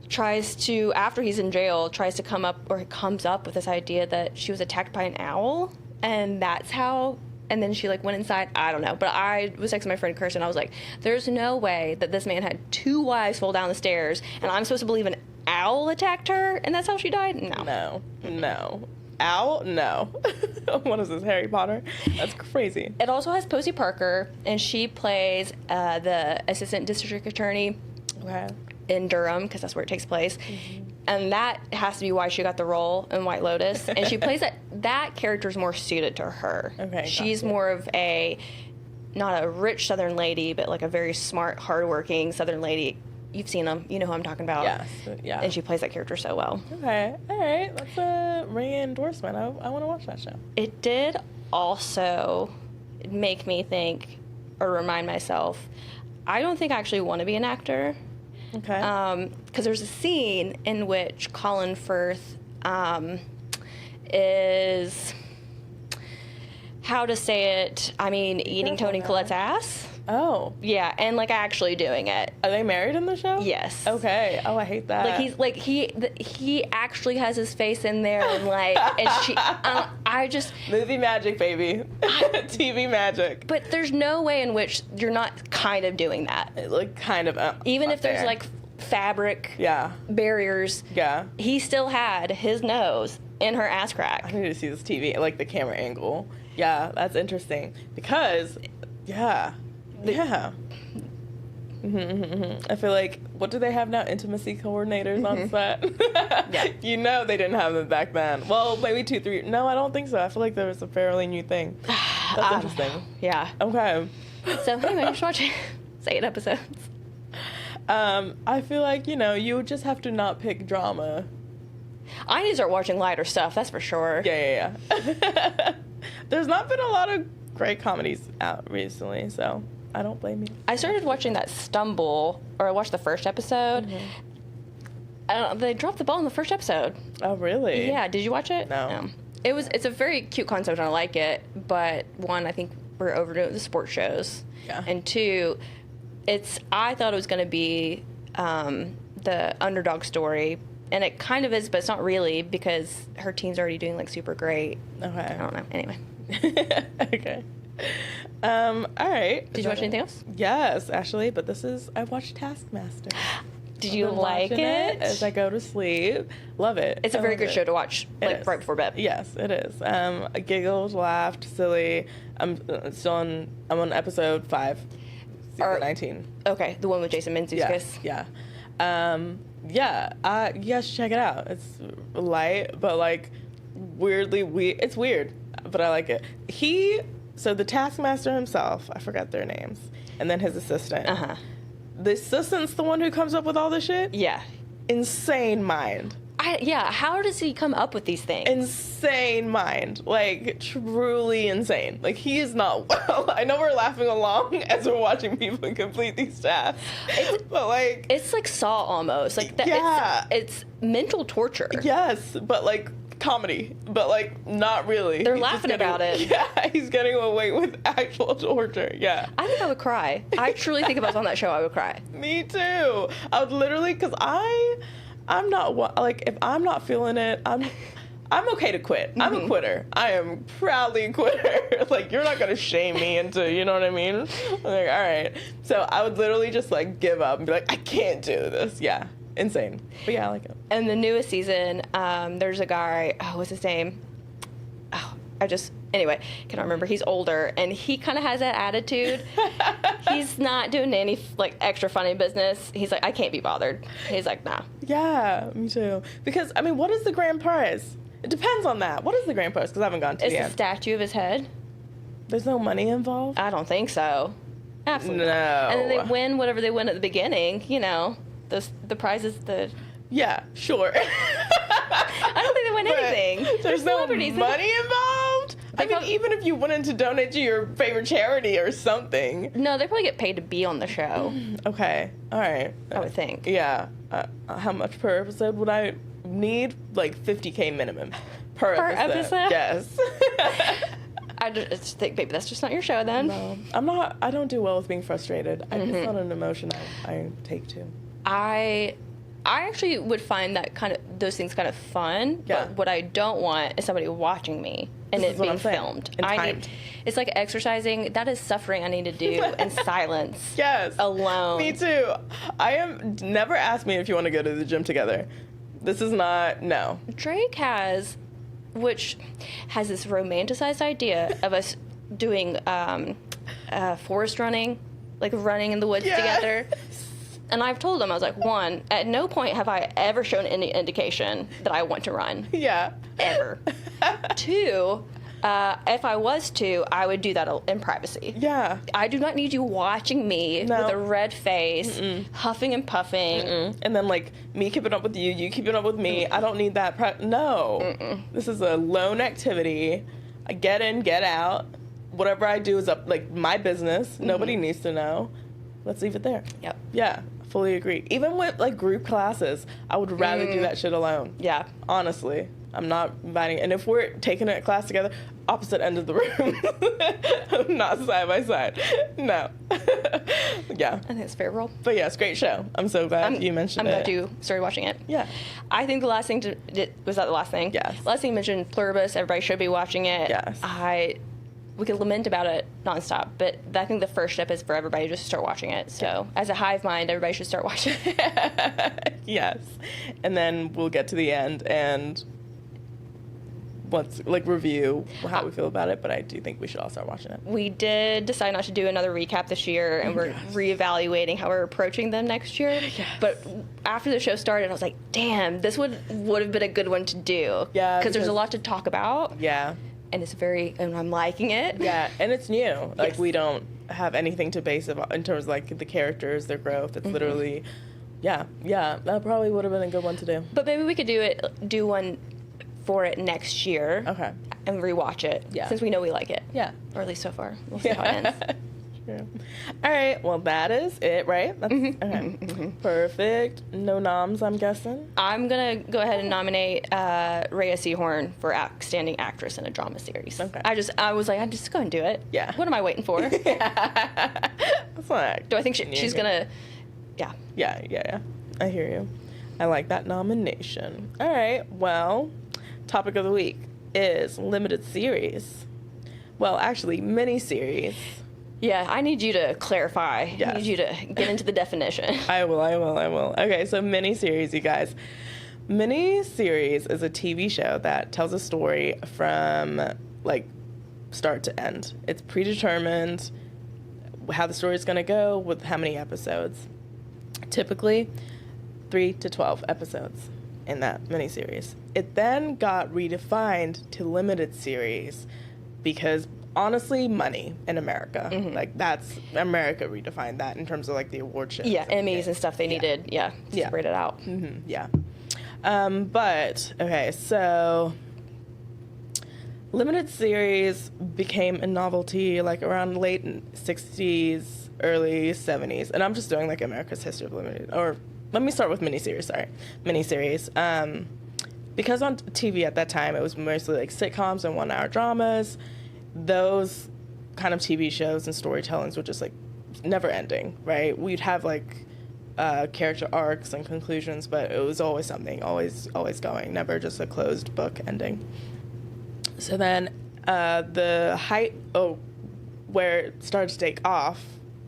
tries to, after he's in jail, comes up with this idea that she was attacked by an owl, and that's how, and then she like went inside. I don't know, but I was texting my friend Kirsten. I was like, there's no way that this man had 2 wives fall down the stairs, and I'm supposed to believe an owl attacked her, and that's how she died? No. Owl? No. What is this, Harry Potter? That's crazy. It also has Posey Parker, and she plays the assistant district attorney. Okay. in Durham, because that's where it takes place. And that has to be why she got the role in White Lotus. And she plays that character's more suited to her. Okay, She's gotcha. more of not a rich Southern lady, but like a very smart, hardworking Southern lady. You've seen them. You know who I'm talking about. Yes. Yeah. And she plays that character so well. Okay. All right. That's a ringing endorsement. I want to watch that show. It did also make me think or remind myself, I don't think I actually want to be an actor. Okay. Because there's a scene in which Colin Firth is, how to say it, eating Toni Collette's ass. Oh. Yeah, and like actually doing it. Are they married in the show? Yes. Okay. Oh, I hate that. He actually has his face in there, and she, I just. Movie magic, baby. TV magic. But there's no way in which you're not kind of doing that. Like, kind of. Even up if there's there. like fabric Yeah. barriers, Yeah. he still had his nose in her ass I crack. need to see this TV, like the camera angle. Yeah, that's interesting. Because, yeah. Yeah. I feel like, what do they have now? Intimacy coordinators on set? Yeah. You know they didn't have them back then. Well, maybe 2, 3. No, I don't think so. I feel like there was a fairly new thing. That's interesting. Yeah. Okay. So anyway, just watching. It's 8 episodes. I feel like, you would just have to not pick drama. I need to start watching lighter stuff, that's for sure. Yeah. There's not been a lot of great comedies out recently, so I don't blame you. I started watching that Stumble, or I watched the first episode. I don't know, they dropped the ball in the first episode. Oh, really? Yeah, did you watch it? No. It's a very cute concept and I like it, but one, I think we're overdoing the sports shows. Yeah. And two, I thought it was going to be the underdog story, and it kind of is, but it's not really, because her team's already doing like super great. I Okay. don't know. Anyway. Okay. All right. Did you watch anything else? Yes, actually, but I watched Taskmaster. Did you I've been like watching it? as I go to sleep? Love it. It's a I very love good it. show to watch, It like is. right before bed. Yes, it is. I giggled, laughed, silly. I'm on episode 5, season 19. Okay, the one with Jason Mantzoukas. Yeah. You guys should check it out. It's light, but like weirdly weird. It's weird, but I like it. So the Taskmaster himself, I forgot their names, and then his assistant. Uh-huh. The assistant's the one who comes up with all this shit? Yeah. Insane mind. How does he come up with these things? Insane mind. Like, truly insane. Like, he is not well. I know we're laughing along as we're watching people complete these tasks. But, like... It's like Saw almost. Like that. Yeah. It's mental torture. Yes, but, like, comedy. But, like, not really. They're He's just laughing about it. Yeah, he's getting away with actual torture. Yeah. I think I would cry. I truly think if I was on that show, I would cry. Me too. I would literally, because I'm not, like, if I'm not feeling it, I'm okay to quit. I'm a quitter. I am proudly a quitter. Like, you're not going to shame me into, you know what I mean? I'm like, all right. So I would literally just, like, give up and be like, I can't do this. Yeah. Insane. But yeah, I like it. In the newest season, there's a guy, what's his name? Anyway, cannot remember. He's older, and he kind of has that attitude. He's not doing any, like, extra funny business. He's like, I can't be bothered. He's like, nah. Yeah, me too. Because, I mean, what is the grand prize? It depends on that. What is the grand prize? Because I haven't gone to It's the the end. statue of his head? There's no money involved? I don't think so. Absolutely No. not. And then they win whatever they win at the beginning, the prize is the... Yeah, sure. I don't think they win anything. There's no celebrities. money involved? I mean, even if you wanted to donate to your favorite charity or something. No, they probably get paid to be on the show, Okay, all right. I would think. Yeah. How much per episode would I need? Like $50K minimum per episode. Yes. I just think, baby, that's just not your show then. No, I don't do well with being frustrated. It's not an emotion I take to. I actually would find those things kind of fun. Yeah. But what I don't want is somebody watching me and This it is what being I'm saying. filmed. And timed. It's like exercising. That is suffering I need to do in silence. Yes. Alone. Me too. Never ask me if you want to go to the gym together. This is not, no. Drake has this romanticized idea of us doing forest running, like running in the woods Yes. together. And I've told them, I was like, one, at no point have I ever shown any indication that I want to run. Yeah. Ever. Two, if I was to, I would do that in privacy. Yeah. I do not need you watching me No. with a red face, huffing and puffing. And then, like, me keeping up with you, you keeping up with me. I don't need that. No. This is a lone activity. I get in, get out. Whatever I do is up, like, my business. Nobody needs to know. Let's leave it there. Yep. Yeah, fully agree. Even with, like, group classes, I would rather do that shit alone. Yeah. Honestly. I'm not inviting. And if we're taking a class together, opposite end of the room. Not side by side. No. Yeah. I think it's a fair rule. But yeah, it's a great show. I'm so glad you mentioned I'm it. glad you started watching it. Yeah. I think the last thing was that the last thing? Yes. Last thing you mentioned, Pluribus. Everybody should be watching it. Yes. We could lament about it nonstop, but I think the first step is for everybody just to start watching it. So, as a hive mind, everybody should start watching it. Yes. And then we'll get to the end and review how we feel about it, but I do think we should all start watching it. We did decide not to do another recap this year, and we're reevaluating how we're approaching them next year. Yes. But after the show started, I was like, damn, this would have been a good one to do. Yeah, Because there's because- a lot to talk about. Yeah. And and I'm liking it. Yeah, and it's new. Like, Yes. we don't have anything to base it on in terms of, like, the characters, their growth. It's literally, yeah, that probably would have been a good one to do. But maybe we could do one for it next year. Okay. And rewatch it. Yeah. Since we know we like it. Yeah. Or at least so far. We'll see how it ends. Sure. All right, well, that is it, right? That's, okay. Perfect. No noms, I'm guessing. I'm going to go ahead and nominate Rhea Seehorn for Outstanding Actress in a Drama Series. Okay. I was like, I'm just going to do it. Yeah. What am I waiting for? That's not Do I think she's going to... Yeah. Yeah. I hear you. I like that nomination. All right, well, topic of the week is limited series. Well, actually, mini-series. Yeah, I need you to clarify. Yes. I need you to get into the definition. I will. Okay, so mini-series, you guys. Mini-series is a TV show that tells a story from, like, start to end. It's predetermined how the story is going to go with how many episodes. Typically, 3 to 12 episodes in that miniseries. It then got redefined to limited series because, honestly, money in America. Like, that's, America redefined that in terms of, like, the award shows. Yeah, Emmys and stuff they needed. Yeah, to separate it out. Yeah. But, okay, so limited series became a novelty, like, around late 60s, early 70s. And I'm just doing, like, America's history of limited, or let me start with miniseries, Miniseries. Because on TV at that time, it was mostly, like, sitcoms and one-hour dramas. Those kind of TV shows and storytellings were just, like, never ending, right? We'd have, like, character arcs and conclusions, but it was always something, always going, never just a closed book ending. So then the height, where it started to take off,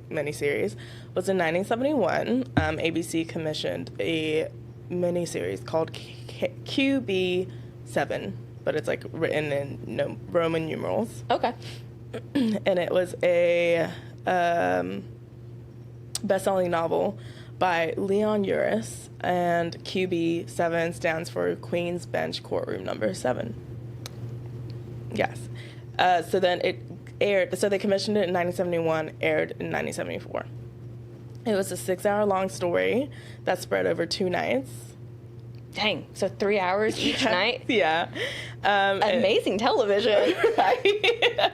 miniseries, was in 1971. ABC commissioned a miniseries called QB7, but it's, like, written in Roman numerals. Okay. And it was a best-selling novel by Leon Uris, and QB7 stands for Queen's Bench Courtroom Number 7. Yes. So then it aired, so they commissioned it in 1971, aired in 1974. It was a 6-hour-long story that spread over 2 nights. Dang. So 3 hours each night? Yeah. Amazing television. Right.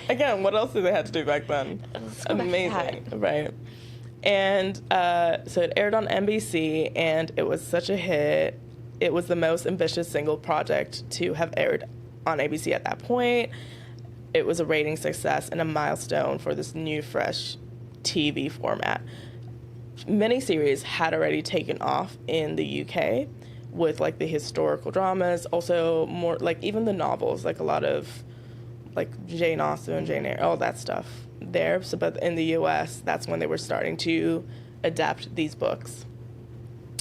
Again, what else did they have to do back then? Let's go back to Amazing, right? And so it aired on NBC, and it was such a hit. It was the most ambitious single project to have aired on ABC at that point. It was a rating success and a milestone for this new, fresh TV format. Miniseries had already taken off in the UK with, like, the historical dramas, also more, like, even the novels, like a lot of, like, Jane Austen, Jane Eyre, all that stuff there. So, but in the US, that's when they were starting to adapt these books.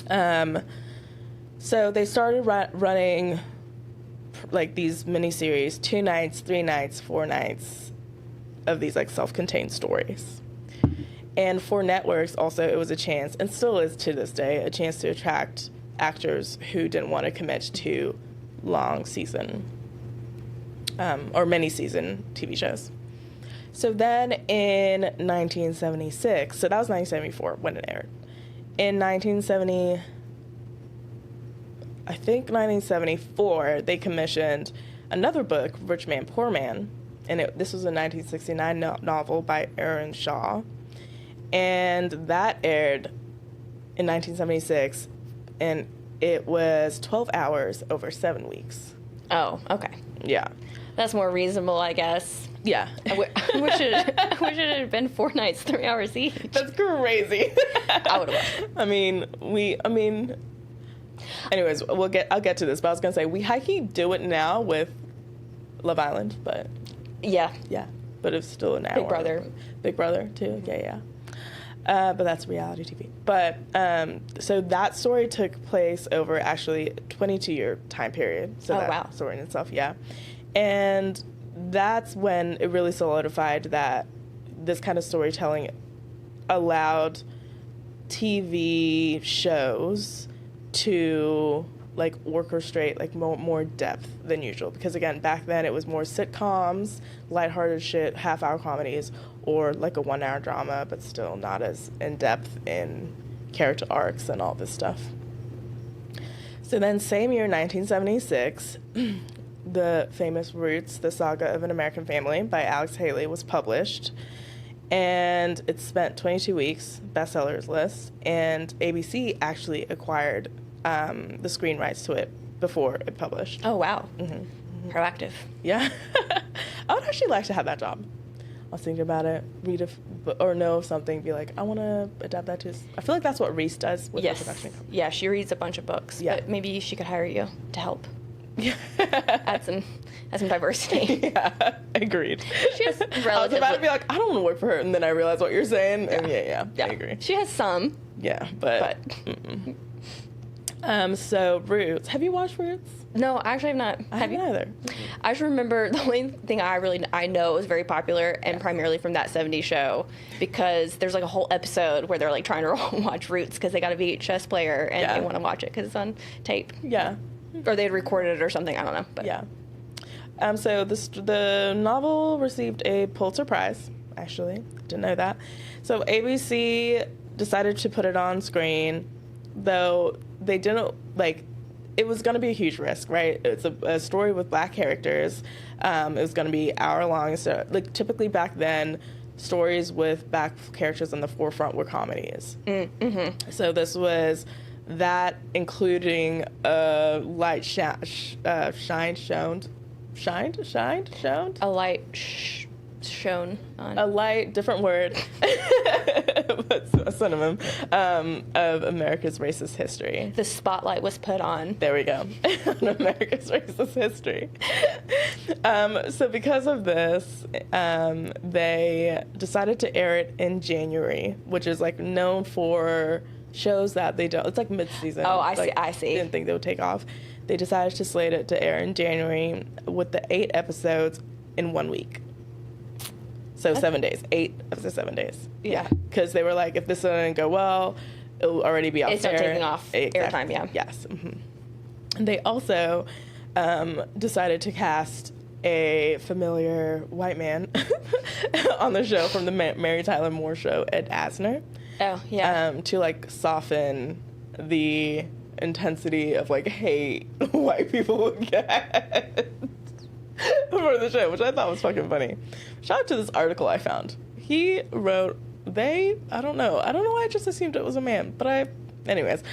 So they started running, like, these miniseries, 2 nights, 3 nights, 4 nights of these, like, self-contained stories. And for networks, also, it was a chance, and still is to this day, a chance to attract actors who didn't want to commit to long season or many season TV shows. So then in 1976, so that was 1974 when it aired. In 1974, they commissioned another book, Rich Man, Poor Man, and this was a 1969 novel by Aaron Shaw. And that aired in 1976, and it was 12 hours over 7 weeks. Oh, okay. Yeah. That's more reasonable, I guess. Yeah. I wish it had been 4 nights, 3 hours each. That's crazy. I would have watched. Anyways, I'll get to this, but I was going to say, we high-key do it now with Love Island, but Yeah. but it's still an hour. Big Brother, too. Yeah. But that's reality TV. But, so that story took place over actually a 22-year time period. So that story in itself, yeah. And that's when it really solidified that this kind of storytelling allowed TV shows to like orchestrate like more depth than usual, because again, back then it was more sitcoms, lighthearted shit, half-hour comedies, or like a 1 hour drama, but still not as in depth in character arcs and all this stuff. So then same year, 1976, the famous Roots, The Saga of an American Family by Alex Haley was published, and it spent 22 weeks, bestsellers list, and ABC actually acquired the screen rights to it before it published. Oh, wow. Mm-hmm. Proactive. Yeah. I would actually like to have that job. I was thinking about it, read or know of something, be like, I want to adapt that to. I feel like that's what Reese does with her production company. Yeah, she reads a bunch of books. Yeah. But maybe she could hire you to help. Yeah. add some diversity. Yeah, agreed. She has I was about to be like, I don't want to work for her, and then I realized what you're saying, and yeah, I agree. She has some. Yeah, but so Roots. Have you watched Roots? No, actually, I've not. I haven't either. I just remember the only thing I know is very popular, and primarily from that 70s show, because there's like a whole episode where they're like trying to watch Roots because they got a VHS player and they want to watch it because it's on tape. Yeah. Or they'd recorded it or something. I don't know. But. Yeah. So the novel received a Pulitzer Prize. Actually, didn't know that. So ABC decided to put it on screen, though they didn't like. It was going to be a huge risk, right? It's a story with black characters. It was going to be hour-long. So, like, typically back then, stories with black characters in the forefront were comedies. Mm-hmm. So this was that, including a light shown. A light shown on. A light, different word, but a synonym, of America's racist history. The spotlight was put on. There we go. On America's racist history. So because of this, they decided to air it in January, which is like known for shows that they don't. It's like mid-season. Oh, I like, see. Didn't think they would take off. They decided to slate it to air in January with the 8 episodes in 1 week. So 7 days. 8 episodes, 7 days. Yeah. Because they were like, if this doesn't go well, it'll already be off It's air. not taking off airtime, yeah. Yes. Mm-hmm. And they also decided to cast a familiar white man on the show from the Mary Tyler Moore show, Ed Asner. Oh, yeah. To like soften the intensity of like hate white people would get for the show, which I thought was fucking funny. Shout out to this article I found. He wrote, I don't know why I just assumed it was a man, but anyways.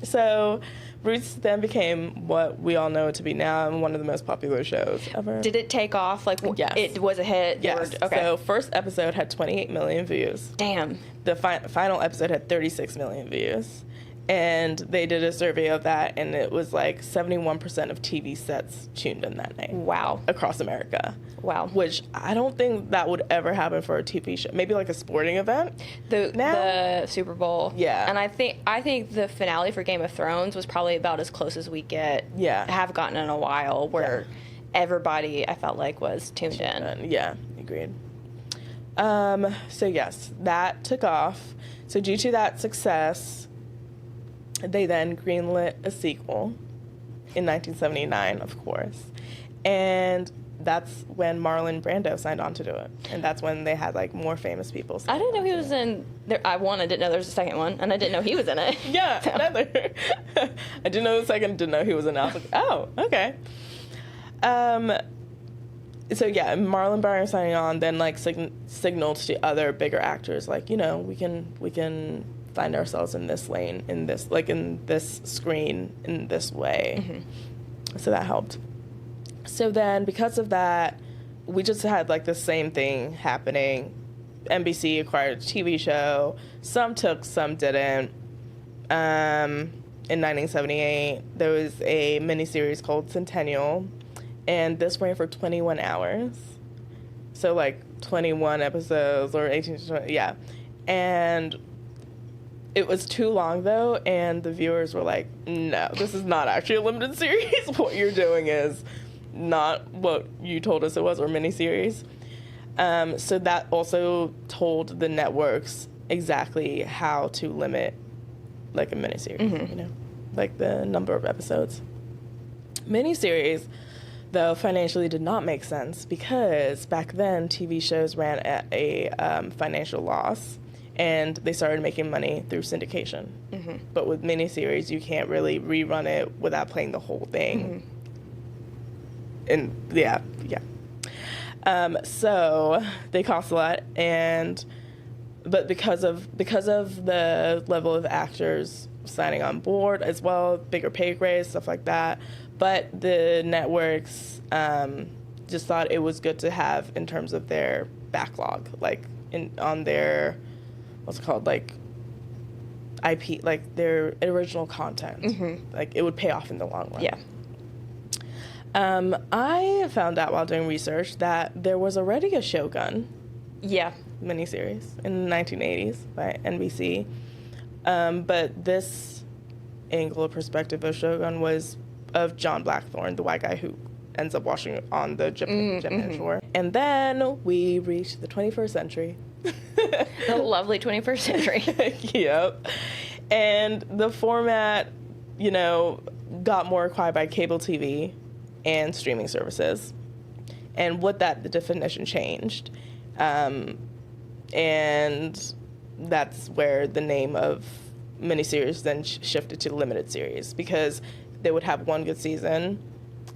So Roots then became what we all know it to be now, and one of the most popular shows ever. Did it take off? Like, yes. It was a hit? Yes. Okay. So first episode had 28 million views. Damn. The final episode had 36 million views. And they did a survey of that, and it was like 71% of TV sets tuned in that night. Wow. Across America. Wow. Which I don't think that would ever happen for a TV show. Maybe like a sporting event. The Super Bowl. Yeah. And I think the finale for Game of Thrones was probably about as close as we have gotten in a while, where everybody, I felt like, was tuned in. Yeah, agreed. So yes, that took off. So due to that success, they then greenlit a sequel in 1979, of course. And that's when Marlon Brando signed on to do it. And that's when they had like more famous people. I didn't know he was in there. I didn't know there was a second one, and I didn't know he was in it. Yeah, neither. I didn't know the second, didn't know he was in it. I was like, oh, okay. So yeah, Marlon Brando signing on, then like signaled to other bigger actors, like, you know, we can find ourselves in this lane, in this screen, in this way. Mm-hmm. So that helped. So then, because of that, we just had like the same thing happening. NBC acquired a TV show. Some took, some didn't. In 1978, there was a miniseries called Centennial, and this ran for 21 hours. So like 21 episodes or 18 to 20, yeah. And it was too long though, and the viewers were like, no, this is not actually a limited series. What you're doing is not what you told us it was, or miniseries. So that also told the networks exactly how to limit like a miniseries, mm-hmm. you know, like the number of episodes. Miniseries, though, financially did not make sense because back then TV shows ran at a financial loss, and they started making money through syndication. Mm-hmm. But with miniseries, you can't really rerun it without playing the whole thing. Mm-hmm. And yeah. So they cost a lot, but because of the level of actors signing on board as well, bigger pay grades, stuff like that. But the networks just thought it was good to have in terms of their backlog, like on their what's it called, like IP, like their original content. Mm-hmm. Like it would pay off in the long run. Yeah. I found out while doing research that there was already a Shogun miniseries in the 1980s by NBC. But this angle of perspective of Shogun was of John Blackthorne, the white guy who ends up washing on the Japan shore. And then we reached the 21st century. The lovely 21st century. Yep. And the format, you know, got more acquired by cable TV and streaming services. And with that, the definition changed. And that's where the name of miniseries then shifted to limited series, because they would have one good season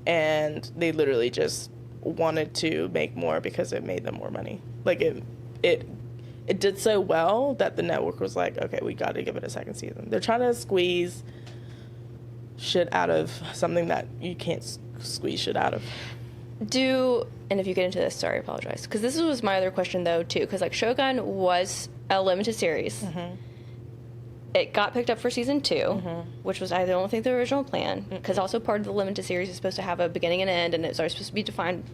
and they literally just wanted to make more because it made them more money. Like it did so well that the network was like, okay, we got to give it a second season. They're trying to squeeze shit out of something that you can't squeeze shit out of. And if you get into this, sorry, I apologize, because this was my other question though too, because like Shogun was a limited series. Mm-hmm. It got picked up for season 2, mm-hmm. which was, I don't think, the original plan, because also part of the limited series is supposed to have a beginning and end, and it's always supposed to be defined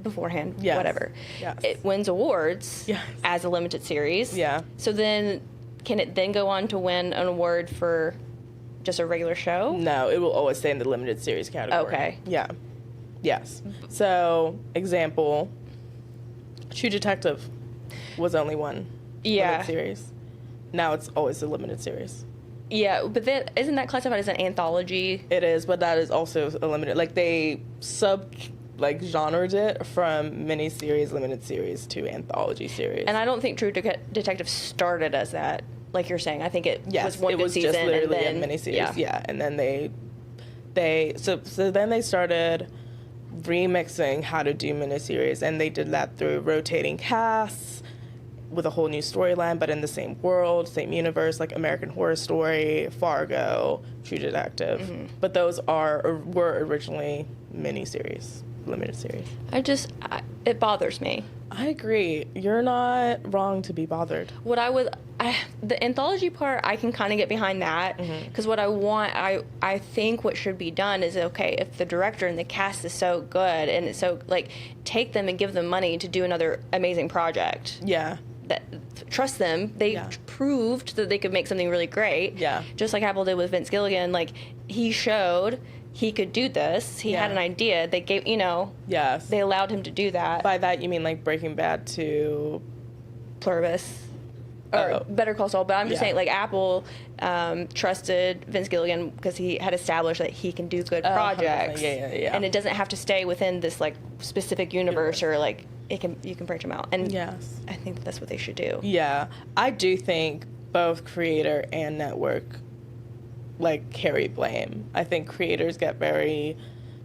beforehand, yes. Whatever. Yes. It wins awards as a limited series. Yeah. So then, can it then go on to win an award for just a regular show? No, it will always stay in the limited series category. Okay. Yeah. Yes. So, example, True Detective was only one limited series. Now it's always a limited series. Yeah, but then isn't that classified as an anthology? It is, but that is also a limited. Like they genred it from miniseries, limited series to anthology series. And I don't think True Detective started as that, like you're saying. I think it was one good season. Just literally and then, a miniseries. Yeah, and then so then they started remixing how to do miniseries, and they did that through rotating casts with a whole new storyline, but in the same world, same universe, like American Horror Story, Fargo, True Detective. Mm-hmm. But those were originally miniseries, limited series. It bothers me. I agree. You're not wrong to be bothered. The anthology part, I can kind of get behind that, because what I think what should be done is, okay, if the director and the cast is so good, and it's so, like, take them and give them money to do another amazing project. Yeah. Trust them. They proved that they could make something really great. Yeah. Just like Apple did with Vince Gilligan. Like, he showed he could do this. He had an idea. They gave, Yes. They allowed him to do that. By that, you mean like Breaking Bad to Pluribus. Or Oh. Better Call Saul, but I'm just Yeah. saying, like, Apple trusted Vince Gilligan because he had established that he can do good 100%. projects. Yeah. And it doesn't have to stay within this, like, specific universe or, like, you can branch them out. And Yes. I think that's what they should do. Yeah, I do think both creator and network like carry blame. I think creators get very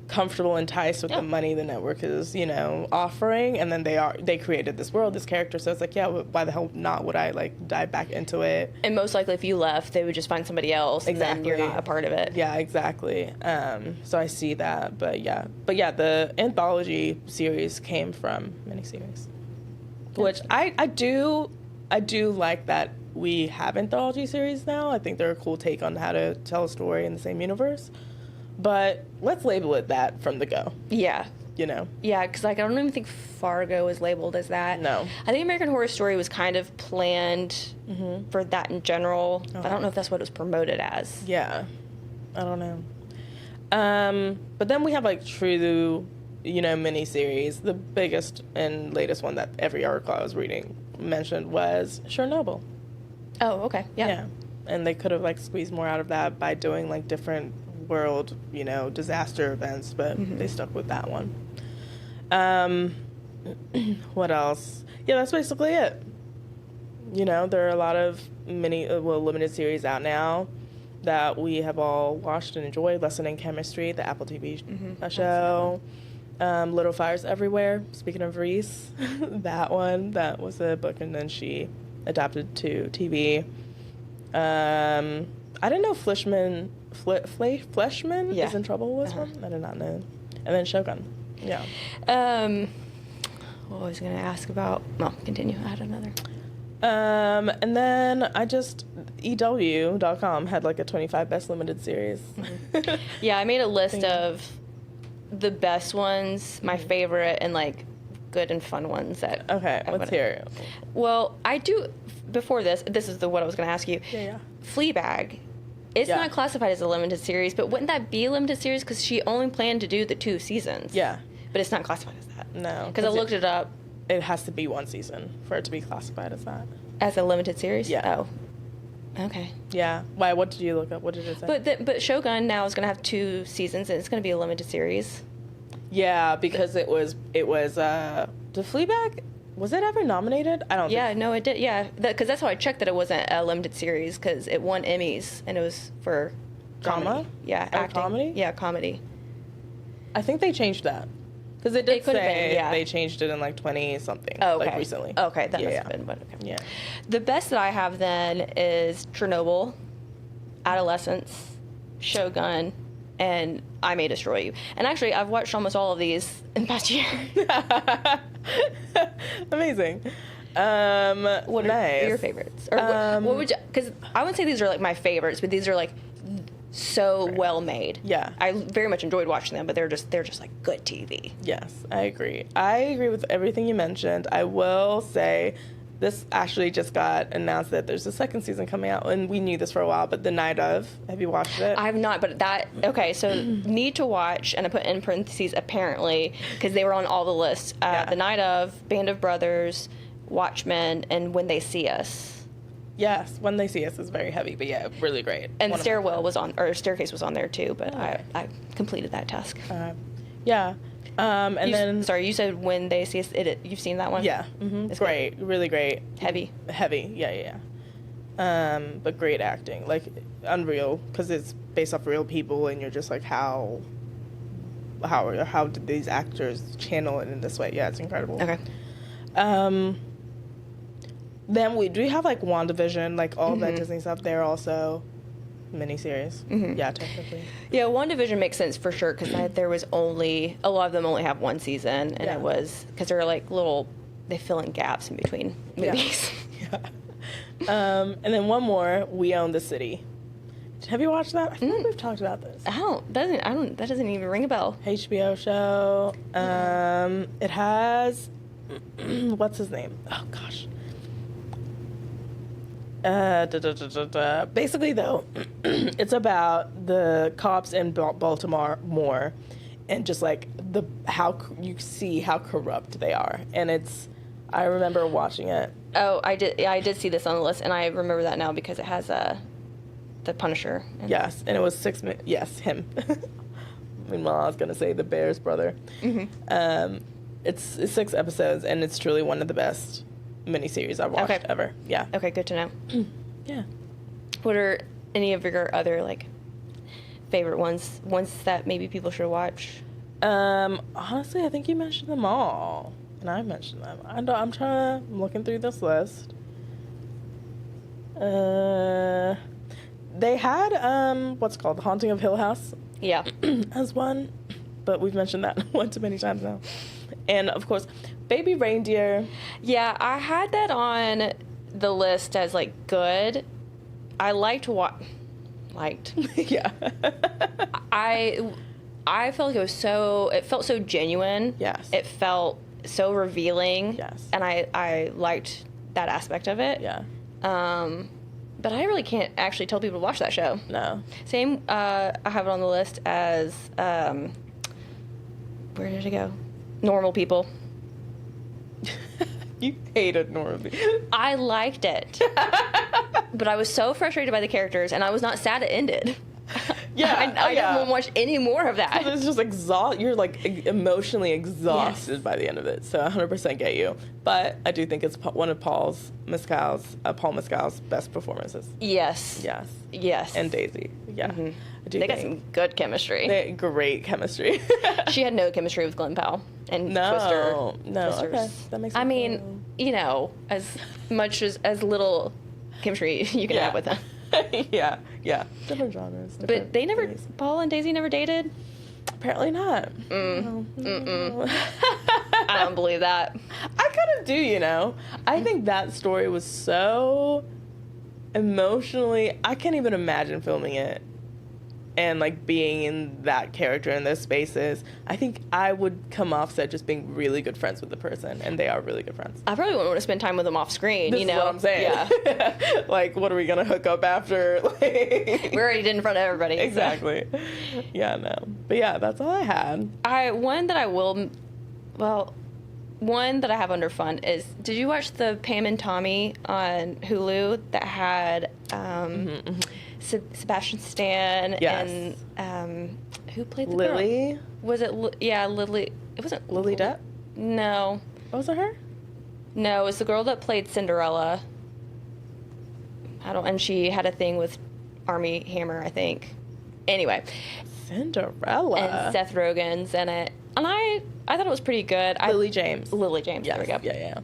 comfortable, enticed with Yeah. the money the network is, offering, and then they created this world, this character. So it's like, yeah, why the hell not would I like dive back into it? And most likely, if you left, they would just find somebody else, and then you're Exactly. not a part of it. Yeah, exactly. So I see that, but yeah, the anthology series came from miniseries, which I do like that we have anthology series now. I think they're a cool take on how to tell a story in the same universe, but let's label it that from the go. Yeah. Yeah, because like I don't even think Fargo is labeled as that. No. I think American Horror Story was kind of planned for that in general. But I don't know if that's what it was promoted as. Yeah, I don't know. But then we have like true, miniseries. The biggest and latest one that every article I was reading mentioned was Chernobyl. Oh, okay. Yeah. And they could have like squeezed more out of that by doing like different world, disaster events, but they stuck with that one. What else? Yeah, that's basically it. There are a lot of limited series out now that we have all watched and enjoyed. Lesson in Chemistry, the Apple TV show. Little Fires Everywhere. Speaking of Reese, that was a book, and then she adapted to TV. I didn't know Fleshman is in trouble was one. I did not know. And then Shogun. Yeah. What was I going to ask about? Well, continue. I had another. And then I just EW.com had like a 25 best limited series. Yeah, I made a list of the best ones, my favorite, and like good and fun ones that. Okay, let's hear it. Well, I do. Before this is what I was going to ask you. Yeah. Fleabag. It's not classified as a limited series, but wouldn't that be a limited series? Because she only planned to do the 2 seasons. Yeah. But it's not classified as that. No. Because I looked it up. It has to be one season for it to be classified as that. As a limited series? Yeah. Oh. Okay. Yeah. Why? What did you look up? What did it say? But Shogun now is going to have 2 seasons, and it's going to be a limited series. Yeah, because it was did Fleabag, was it ever nominated? I don't Yeah, think. no, it did. Yeah, because that's how I checked that it wasn't a limited series, because it won Emmys, and it was for Drama? comedy. Yeah, Oh, acting. comedy? Yeah, comedy. I think they changed that. Because it did It could've say been, yeah. they changed it in like 20 something, Oh, okay. like recently. Okay, that Yeah, must yeah. have been, but okay. Yeah. The best that I have then is Chernobyl, Adolescence, Shogun, and I May Destroy You. And actually, I've watched almost all of these in the past year. Amazing. What are nice. your favorites? Or what would you? Because I wouldn't say these are like my favorites, but these are like so well made. Yeah. I very much enjoyed watching them, but they're just like good TV. Yes, I agree. I agree with everything you mentioned. I will say this actually just got announced that there's a second season coming out, and we knew this for a while, but The Night Of. Have you watched it? I have not, but okay, so need to watch, and I put in parentheses apparently, because they were on all the lists. The Night Of, Band of Brothers, Watchmen, and When They See Us. Yes, When They See Us is very heavy, but yeah, really great. And One of my Staircase was on there too, but Okay. I completed that task. Yeah. And then Sorry, you said When They See Us. You've seen that one? yeah, It's great, really great. Heavy. Heavy, yeah. But great acting, like unreal, because it's based off real people, and you're just like, how did these actors channel it in this way? Yeah, it's incredible. Okay. Then we do have like WandaVision, like all of that Disney stuff. They're also miniseries. Yeah, technically. Yeah, WandaVision makes sense for sure, because there was only a lot of them only have one season, and Yeah. it was because they're like they fill in gaps in between movies. Yeah. And then one more, We Own the City. Have you watched that? I feel like we've talked about this. That doesn't even ring a bell. HBO show. It has what's his name? Oh gosh. Basically, though, it's about the cops in Baltimore, and just like how you see how corrupt they are, and it's I remember watching it. Oh, I did. Yeah, I did see this on the list, and I remember that now because it has the Punisher. Yes, and it was 6 minutes. Yes, him. Meanwhile, I was gonna say the Bear's brother. It's 6 episodes, and it's truly one of the best miniseries I've watched ever. Yeah. Okay, good to know. Yeah. What are any of your other like favorite ones that maybe people should watch? Honestly, I think you mentioned them all, and I mentioned them. I'm I'm looking through this list. They had what's it called, The Haunting of Hill House Yeah. as one, but we've mentioned that one too many times now. And of course, Baby Reindeer. Yeah, I had that on the list as like good. I liked. Yeah. I felt like it felt so genuine. Yes. It felt so revealing. Yes. And I liked that aspect of it. Yeah. But I really can't actually tell people to watch that show. No. Same, I have it on the list as, where did it go? Normal People. You hated Norby. I liked it. But I was so frustrated by the characters, and I was not sad it ended. Yeah, I didn't want to watch any more of that. It's just you're like emotionally exhausted by the end of it. So 100% get you. But I do think it's one of Paul Mescal's best performances. Yes. Yes. Yes. And Daisy. Yeah. I do They got think some good chemistry. they great chemistry. She had no chemistry with Glenn Powell and No. Twisters. Okay. That makes sense. I mean, you know, as much as little chemistry you can have with them. yeah. Different genres. But they never, things. Paul and Daisy never dated? Apparently not. No. I don't believe that. I kind of do, you know. I think that story was so emotionally, I can't even imagine filming it and like being in that character in those spaces. I think I would come off set just being really good friends with the person, and they are really good friends. I probably wouldn't want to spend time with them off screen, This you know? is what I'm saying. Yeah. Like, what are we gonna hook up after? Like, We already did in front of everybody. so. exactly. Yeah, no. But yeah, that's all I had. One that I have under fun is, did you watch the Pam and Tommy on Hulu that had Sebastian Stan Yes. and who played the Lily? girl? Was it Lily? It wasn't Lily Depp? No. Was it her? No, it was the girl that played Cinderella. And she had a thing with Armie Hammer, I think. Anyway. Cinderella. And Seth Rogen's in it. And I thought it was pretty good. Lily James. Lily James, Yes. there we go. Yeah.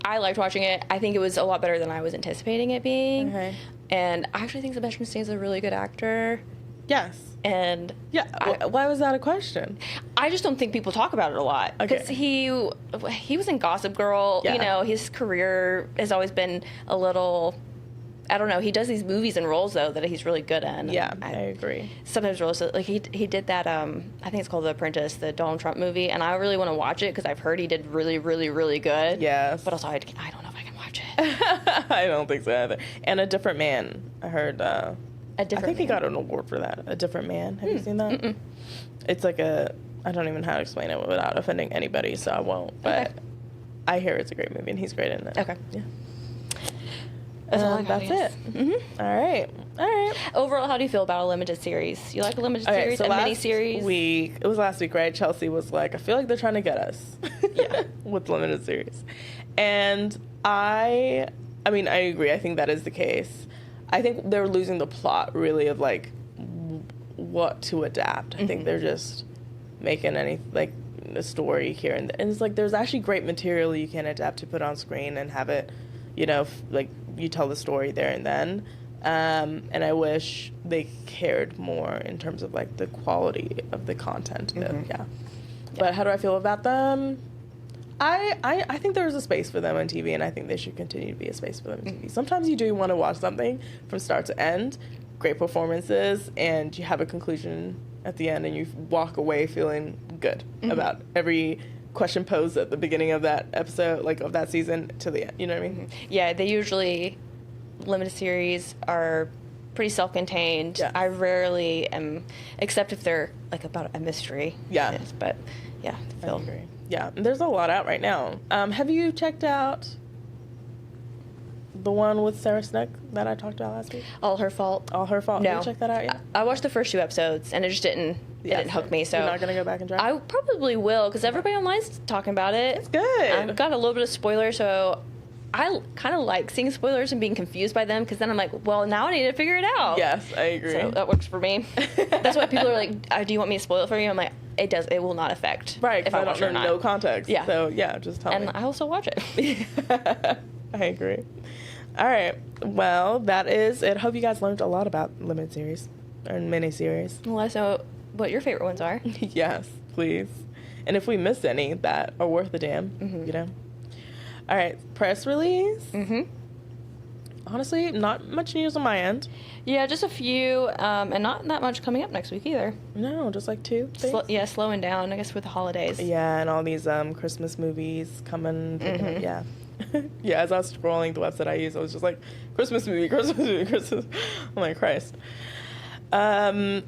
I liked watching it. I think it was a lot better than I was anticipating it being. Okay. And I actually think Sebastian Stan's a really good actor. Yes. And Yeah. Why was that a question? I just don't think people talk about it a lot. Because Okay. he was in Gossip Girl. Yeah. You know, his career has always been a little, I don't know. He does these movies and roles, though, that he's really good in. Yeah, I agree. Sometimes roles, like he did that, I think it's called The Apprentice, the Donald Trump movie. And I really want to watch it because I've heard he did really, really, really good. Yes. But also, I don't know if I can watch it. I don't think so either. And A Different Man. I heard. A Different I think he Man. got an award for that. A Different Man. Have you seen that? Mm-mm. It's like I don't even know how to explain it without offending anybody, so I won't. But Okay. I hear it's a great movie, and he's great in it. Okay. Yeah. That's all I got, That's yes. it. Mm-hmm. All right. Overall, how do you feel about a limited series? You like a limited Okay, series, so a last mini series? week, it was last week, right? Chelsea was like, I feel like they're trying to get us. Yeah. With limited series. And I mean, I agree. I think that is the case. I think they're losing the plot, really, of like what to adapt. I think they're just making a story here and it's like there's actually great material you can adapt to put on screen and have it, you know, like you tell the story there and then. And I wish they cared more in terms of like the quality of the content. Yeah. But how do I feel about them? I think there is a space for them on TV, and I think they should continue to be a space for them on TV. Sometimes you do want to watch something from start to end, great performances, and you have a conclusion at the end, and you walk away feeling good about every question posed at the beginning of that episode, like of that season, to the end. You know what I mean? Yeah, they usually, limited series are pretty self-contained. Yes. I rarely am, except if they're like about a mystery. Yeah. But yeah, I agree. Yeah, and there's a lot out right now. Have you checked out the one with Sarah Snook that I talked about last week? All Her Fault. All Her Fault. No. Have you checked that out yet? I watched the first 2 episodes, and it just didn't hook me. So you're not gonna go back and try? I probably will, because everybody online's talking about it. It's good. I've got a little bit of spoiler, so I kind of like seeing spoilers and being confused by them, because then I'm like, well, now I need to figure it out. Yes, I agree. So that works for me. That's why people are like, do you want me to spoil it for you? I'm like, it will not affect. Right, if because I watch it don't or know not. no context. Yeah. So, yeah, just tell And me. I also watch it. I agree. All right. Well, that is it. Hope you guys learned a lot about limited series or miniseries. Let us know what your favorite ones are. Yes, please. And if we missed any that are worth a damn, you know. All right. Press release. Mm-hmm. Honestly, not much news on my end. Yeah, just a few, and not that much coming up next week either. No, just like 2 things. Slowing down, I guess, with the holidays. Yeah, and all these Christmas movies coming. Yeah. Yeah, as I was scrolling the website I use, I was just like, Christmas movie, Christmas movie, Christmas. Oh my Christ. I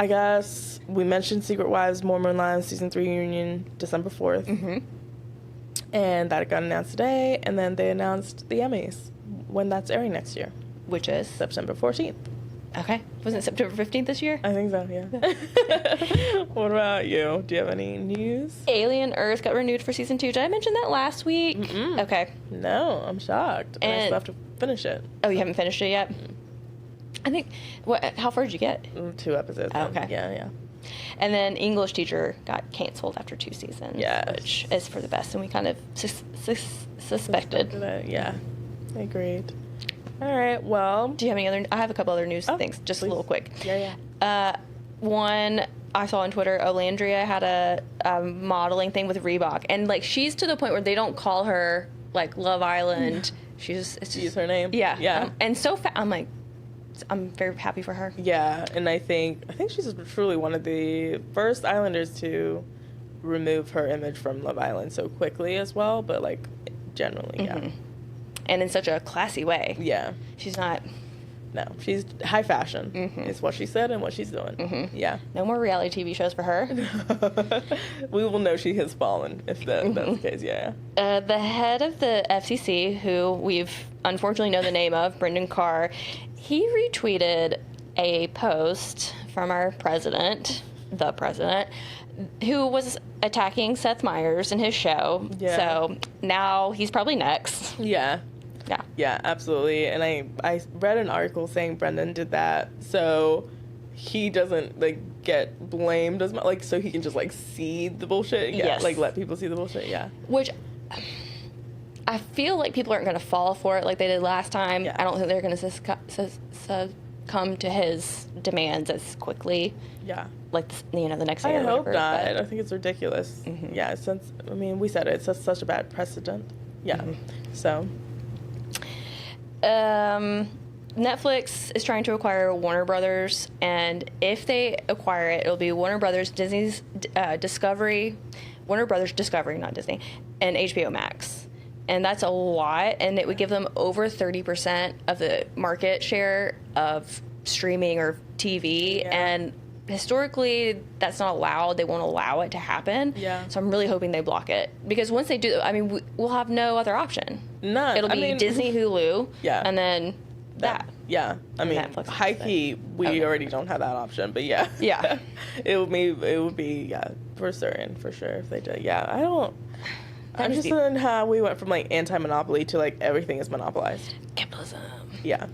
guess we mentioned Secret Wives, Mormon Lives, Season 3 reunion, December 4th. Mm-hmm. And that got announced today, and then they announced the Emmys, when that's airing next year, Which is? September 14th. Okay. Wasn't it September 15th this year? I think so, yeah. What about you? Do you have any news? Alien Earth got renewed for season 2. Did I mention that last week? Mm-mm. Okay. No, I'm shocked. And I And- still have to finish it. Oh, you haven't finished it yet? I think, how far did you get? 2 episodes. Oh, okay. Yeah. And then English Teacher got canceled after 2 seasons. Yes. Which is for the best, and we kind of suspected. Yeah, agreed. All right, well. Do you have any other? I have a couple other news things, just please. a little quick. Yeah. One I saw on Twitter, Olandria had a modeling thing with Reebok, and like she's to the point where they don't call her like Love Island. It's just Use her name. Yeah, Yeah. and so I'm like, I'm very happy for her. Yeah, and I think she's truly one of the first Islanders to remove her image from Love Island so quickly as well, but like generally, yeah. And in such a classy way. Yeah. She's not. No, she's high fashion is what she said and what she's doing. Yeah. No more reality TV shows for her. We will know she has fallen if that's the case, yeah. The head of the FCC, who we've unfortunately know the name of, Brendan Carr, he retweeted a post from our president, the president, who was attacking Seth Meyers in his show. Yeah. So now he's probably next. Yeah. Yeah. Yeah, absolutely. And I read an article saying Brendan did that so he doesn't like get blamed as much, like so he can just like see the bullshit. Yeah. Yes. Like let people see the bullshit. Yeah. Which I feel like people aren't going to fall for it like they did last time. Yeah. I don't think they're going to succumb to his demands as quickly. Yeah. Like, the next day I or hope whatever. not. but- I think it's ridiculous. Yeah, since we said it, it's such a bad precedent. Yeah. So Netflix is trying to acquire Warner Brothers, and if they acquire it, it'll be Warner Brothers, Disney's Warner Brothers Discovery, not Disney, and HBO Max. And that's a lot, and it would give them over 30% of the market share of streaming or TV, Yeah. and historically that's not allowed. They won't allow it to happen. Yeah. So I'm really hoping they block it, because once they do, we'll have no other option. none. It'll be Disney, Hulu, Yeah. and then that. Yeah, I mean, Netflix is high key, we Okay. already don't have that option, but yeah, Yeah. it would be for certain, for sure if they did. Yeah, I'm just in how we went from like anti-monopoly to like everything is monopolized. Capitalism. Yeah,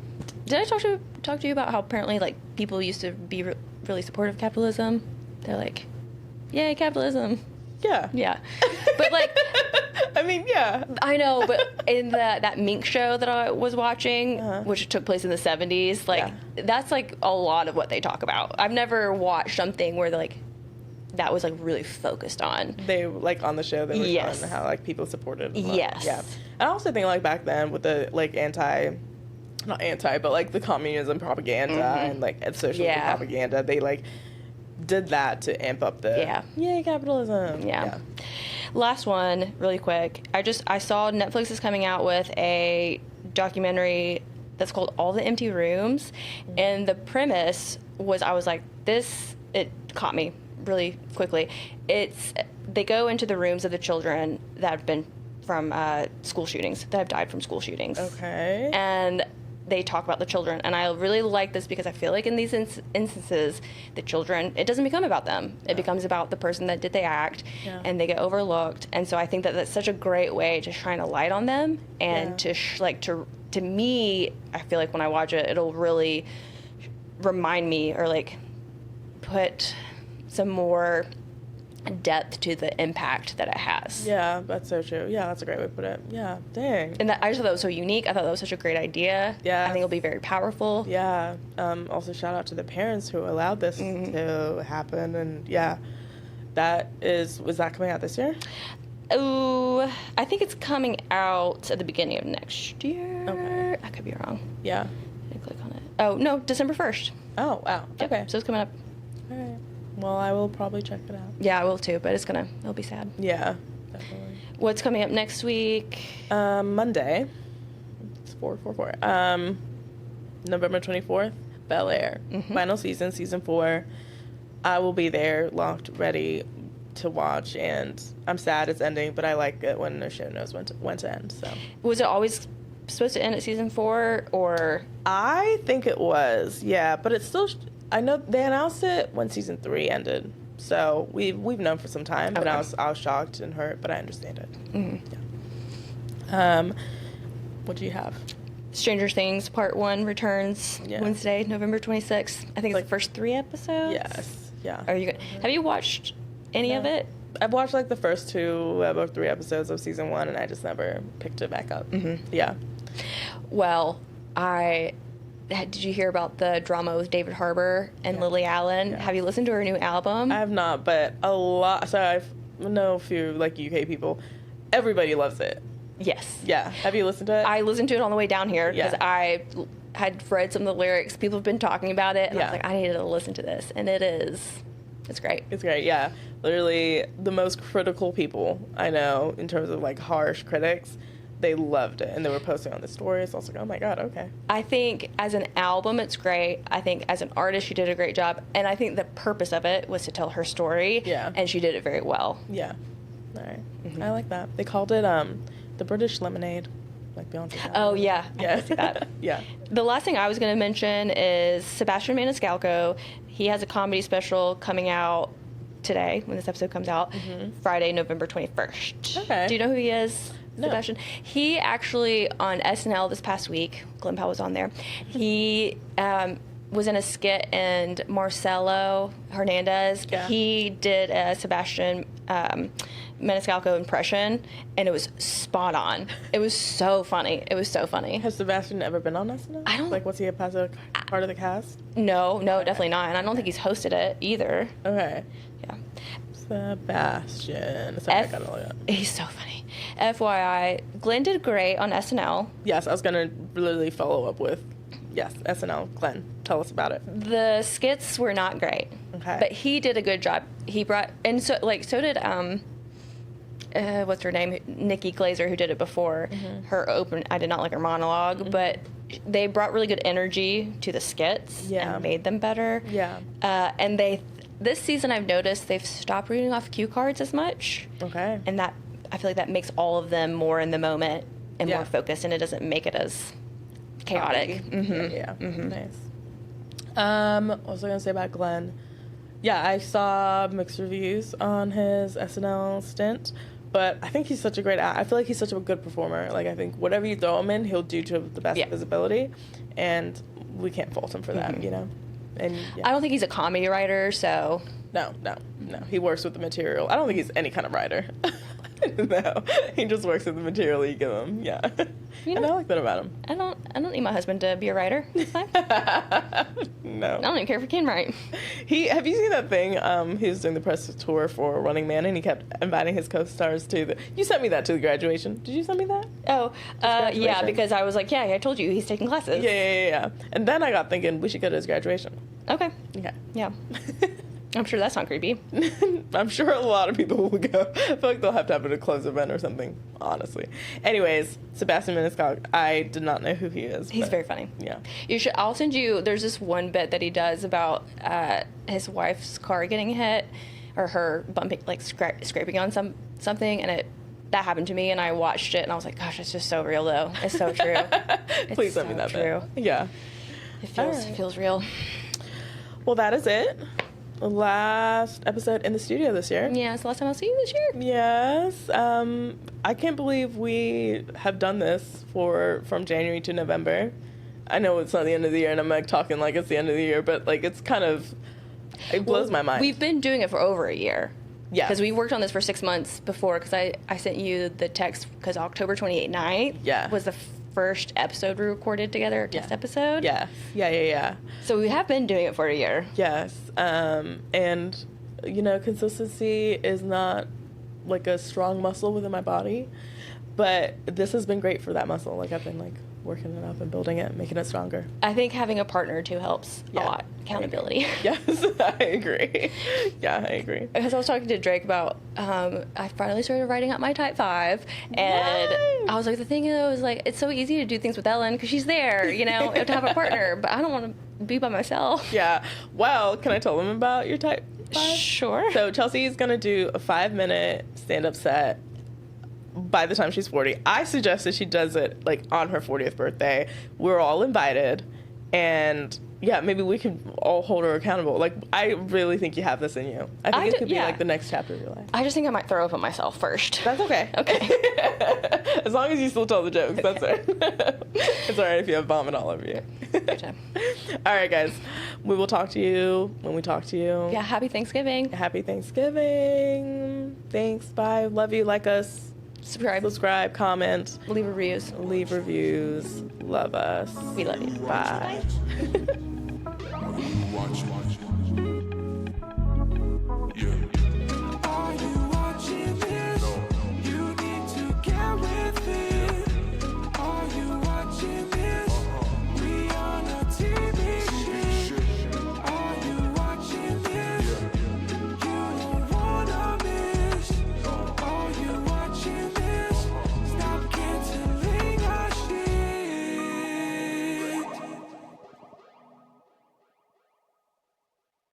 Did I talk to you about how apparently like people used to be really supportive of capitalism? They're like, yay, capitalism. yeah, Yeah. But like, I mean, yeah, I know, but in that Mink show that I was watching, Uh-huh. which took place in the 70s, like that's like a lot of what they talk about. I've never watched something where like that was like really focused on. they like on the show they were Yes. showing how like people supported. Yes. Yeah, I also think like back then with the like not anti, but like the communism propaganda and like socialism Yeah. propaganda, they like did that to amp up the yay capitalism. Yeah. Last one, really quick. I saw Netflix is coming out with a documentary that's called All the Empty Rooms, and the premise was, I was like, it caught me really quickly. It's they go into the rooms of the children that have been from school shootings, that have died from school shootings. Okay. And they talk about the children. And I really like this because I feel like in these instances, the children, it doesn't become about them. It becomes about the person that did the act, and they get overlooked. And so I think that that's such a great way to shine a light on them, and to me, I feel like when I watch it, it'll really remind me, or like put some more depth to the impact that it has. Yeah, that's so true. Yeah, that's a great way to put it. Yeah, dang. And I just thought that was so unique. I thought that was such a great idea. Yeah. I think it'll be very powerful. Yeah. Also, shout out to the parents who allowed this to happen. And yeah, was that coming out this year? Oh, I think it's coming out at the beginning of next year. Okay. I could be wrong. Yeah. I click on it. Oh, no, December 1st. Oh, wow. Yep. Okay. So it's coming up. All right. Well, I will probably check it out. Yeah, I will too, but it'll be sad. Yeah, definitely. What's coming up next week? Monday. It's 444. November 24th, Bel Air. Final season 4. I will be there, locked, ready to watch, and I'm sad it's ending, but I like it when the show knows when to end. So, Was it always supposed to end at season 4, or? I think it was, yeah, but it's still. I know they announced it when season 3 ended, so we've known for some time. But Okay. I was shocked and hurt, but I understand it. What do you have? Stranger Things Part 1 returns Wednesday, November 26th. I think it's the first 3 episodes. Yes, yeah. Have you watched any of it? I've watched like the first 2 or 3 episodes of season 1, and I just never picked it back up. Yeah. Well, did you hear about the drama with David Harbour and Lily Allen? Yeah. Have you listened to her new album? I have not, but a lot. So I know a few like UK people. Everybody loves it. Yes. Yeah. Have you listened to it? I listened to it on the way down here because Yeah. I had read some of the lyrics. People have been talking about it, and I was Yeah. like, I needed to listen to this, and it's great. It's great. Yeah. Literally the most critical people I know in terms of like harsh critics. They loved it, and they were posting on the stories. So I was like, oh my god, okay. I think as an album, it's great. I think as an artist, she did a great job, and I think the purpose of it was to tell her story. Yeah. And she did it very well. Yeah. All right. I like that. They called it the British Lemonade, like Beyonce. Oh yeah, I Yeah. can see that. Yeah. The last thing I was going to mention is Sebastian Maniscalco. He has a comedy special coming out today when this episode comes out, Friday, November 21st. Okay. Do you know who he is? No. Sebastian. He actually, on SNL this past week, Glenn Powell was on there, he was in a skit, and Marcelo Hernandez, he did a Sebastian Maniscalco impression, and it was spot on. It was so funny. It was so funny. Has Sebastian ever been on SNL? I don't- Like, was he a part of the cast? No, definitely not. And I don't think he's hosted it either. Okay. Yeah. Sebastian. Sorry, I gotta look it up. He's so funny. FYI, Glenn did great on SNL. Yes, I was gonna literally follow up with, yes, SNL. Glenn, tell us about it. The skits were not great. Okay. But he did a good job. He brought, and so did what's her name? Nikki Glazer, who did it before. Her I did not like her monologue, but they brought really good energy to the skits Yeah. and made them better. Yeah. And this season I've noticed they've stopped reading off cue cards as much. Okay. And that, I feel like that makes all of them more in the moment and Yeah. more focused, and it doesn't make it as chaotic. Yeah. Nice. What was I gonna say about Glenn? Yeah, I saw mixed reviews on his SNL stint, but I think he's such a great I feel like he's such a good performer. Like, I think whatever you throw him in, he'll do to the best of his ability, and we can't fault him for that, you know? And I don't think he's a comedy writer, so No. He works with the material. I don't think he's any kind of writer. No, he just works with the material you give him. Yeah, You and know- I like that about him. I don't need my husband to be a writer. It's fine. No. I don't even care if he can write. Have you seen that thing? He was doing the press tour for Running Man, and he kept inviting his co-stars to the. You sent me that to the graduation. Did you send me that? Oh, yeah, graduation? because I was like, yeah, I told you he's taking classes. Yeah. And then I got thinking we should go to his graduation. Okay. Okay. Yeah. I'm sure that's not creepy. I'm sure a lot of people will go. I feel like they'll have to have a closed event or something, honestly. Anyways, Sebastian Maniscalco, I did not know who he is. He's but very funny. Yeah. You should. I'll send you. There's this one bit that he does about his wife's car getting hit, or her bumping, like scraping on something, and that happened to me, and I watched it, and I was like, gosh, it's just so real, though. It's so true. Please send me that true. bit. Yeah. It feels real. Well, that is it. Last episode in the studio this year. Yeah, it's the last time I'll see you this year. Yes. I can't believe we have done this from January to November. I know it's not the end of the year, and I'm like talking like it's the end of the year, but like it's kind of, it blows my mind. We've been doing it for over a year. Yeah. Because we worked on this for 6 months before, because I sent you the text, because October 28th night was the first episode we recorded together, test episode. Yeah. Yeah. So we have been doing it for a year. Yes. And, consistency is not like a strong muscle within my body, but this has been great for that muscle. Like I've been like working it up and building it, making it stronger. I think having a partner too helps a lot. Accountability. Yes, I agree. Yeah, I agree. Because I was talking to Drake about, I finally started writing out my type 5, and I was like, the thing is, like, it's so easy to do things with Ellen because she's there, you have to have a partner, but I don't want to be by myself. Yeah. Well, can I tell them about your type 5? Sure. So Chelsea's going to do a 5-minute stand-up set by the time she's 40. I suggested she does it like on her 40th birthday. We're all invited, and yeah, maybe we can all hold her accountable. Like, I really think you have this in you. I think it could be like the next chapter of your life. I just think I might throw up on myself first. That's okay. Okay. As long as you still tell the jokes, that's it. It's all right if you have vomit all over you. All right, guys. We will talk to you when we talk to you. Yeah, happy Thanksgiving. Happy Thanksgiving. Thanks. Bye. Love you. Like us. Subscribe. Comment. Leave reviews. Leave reviews. Love us. We love you. Bye.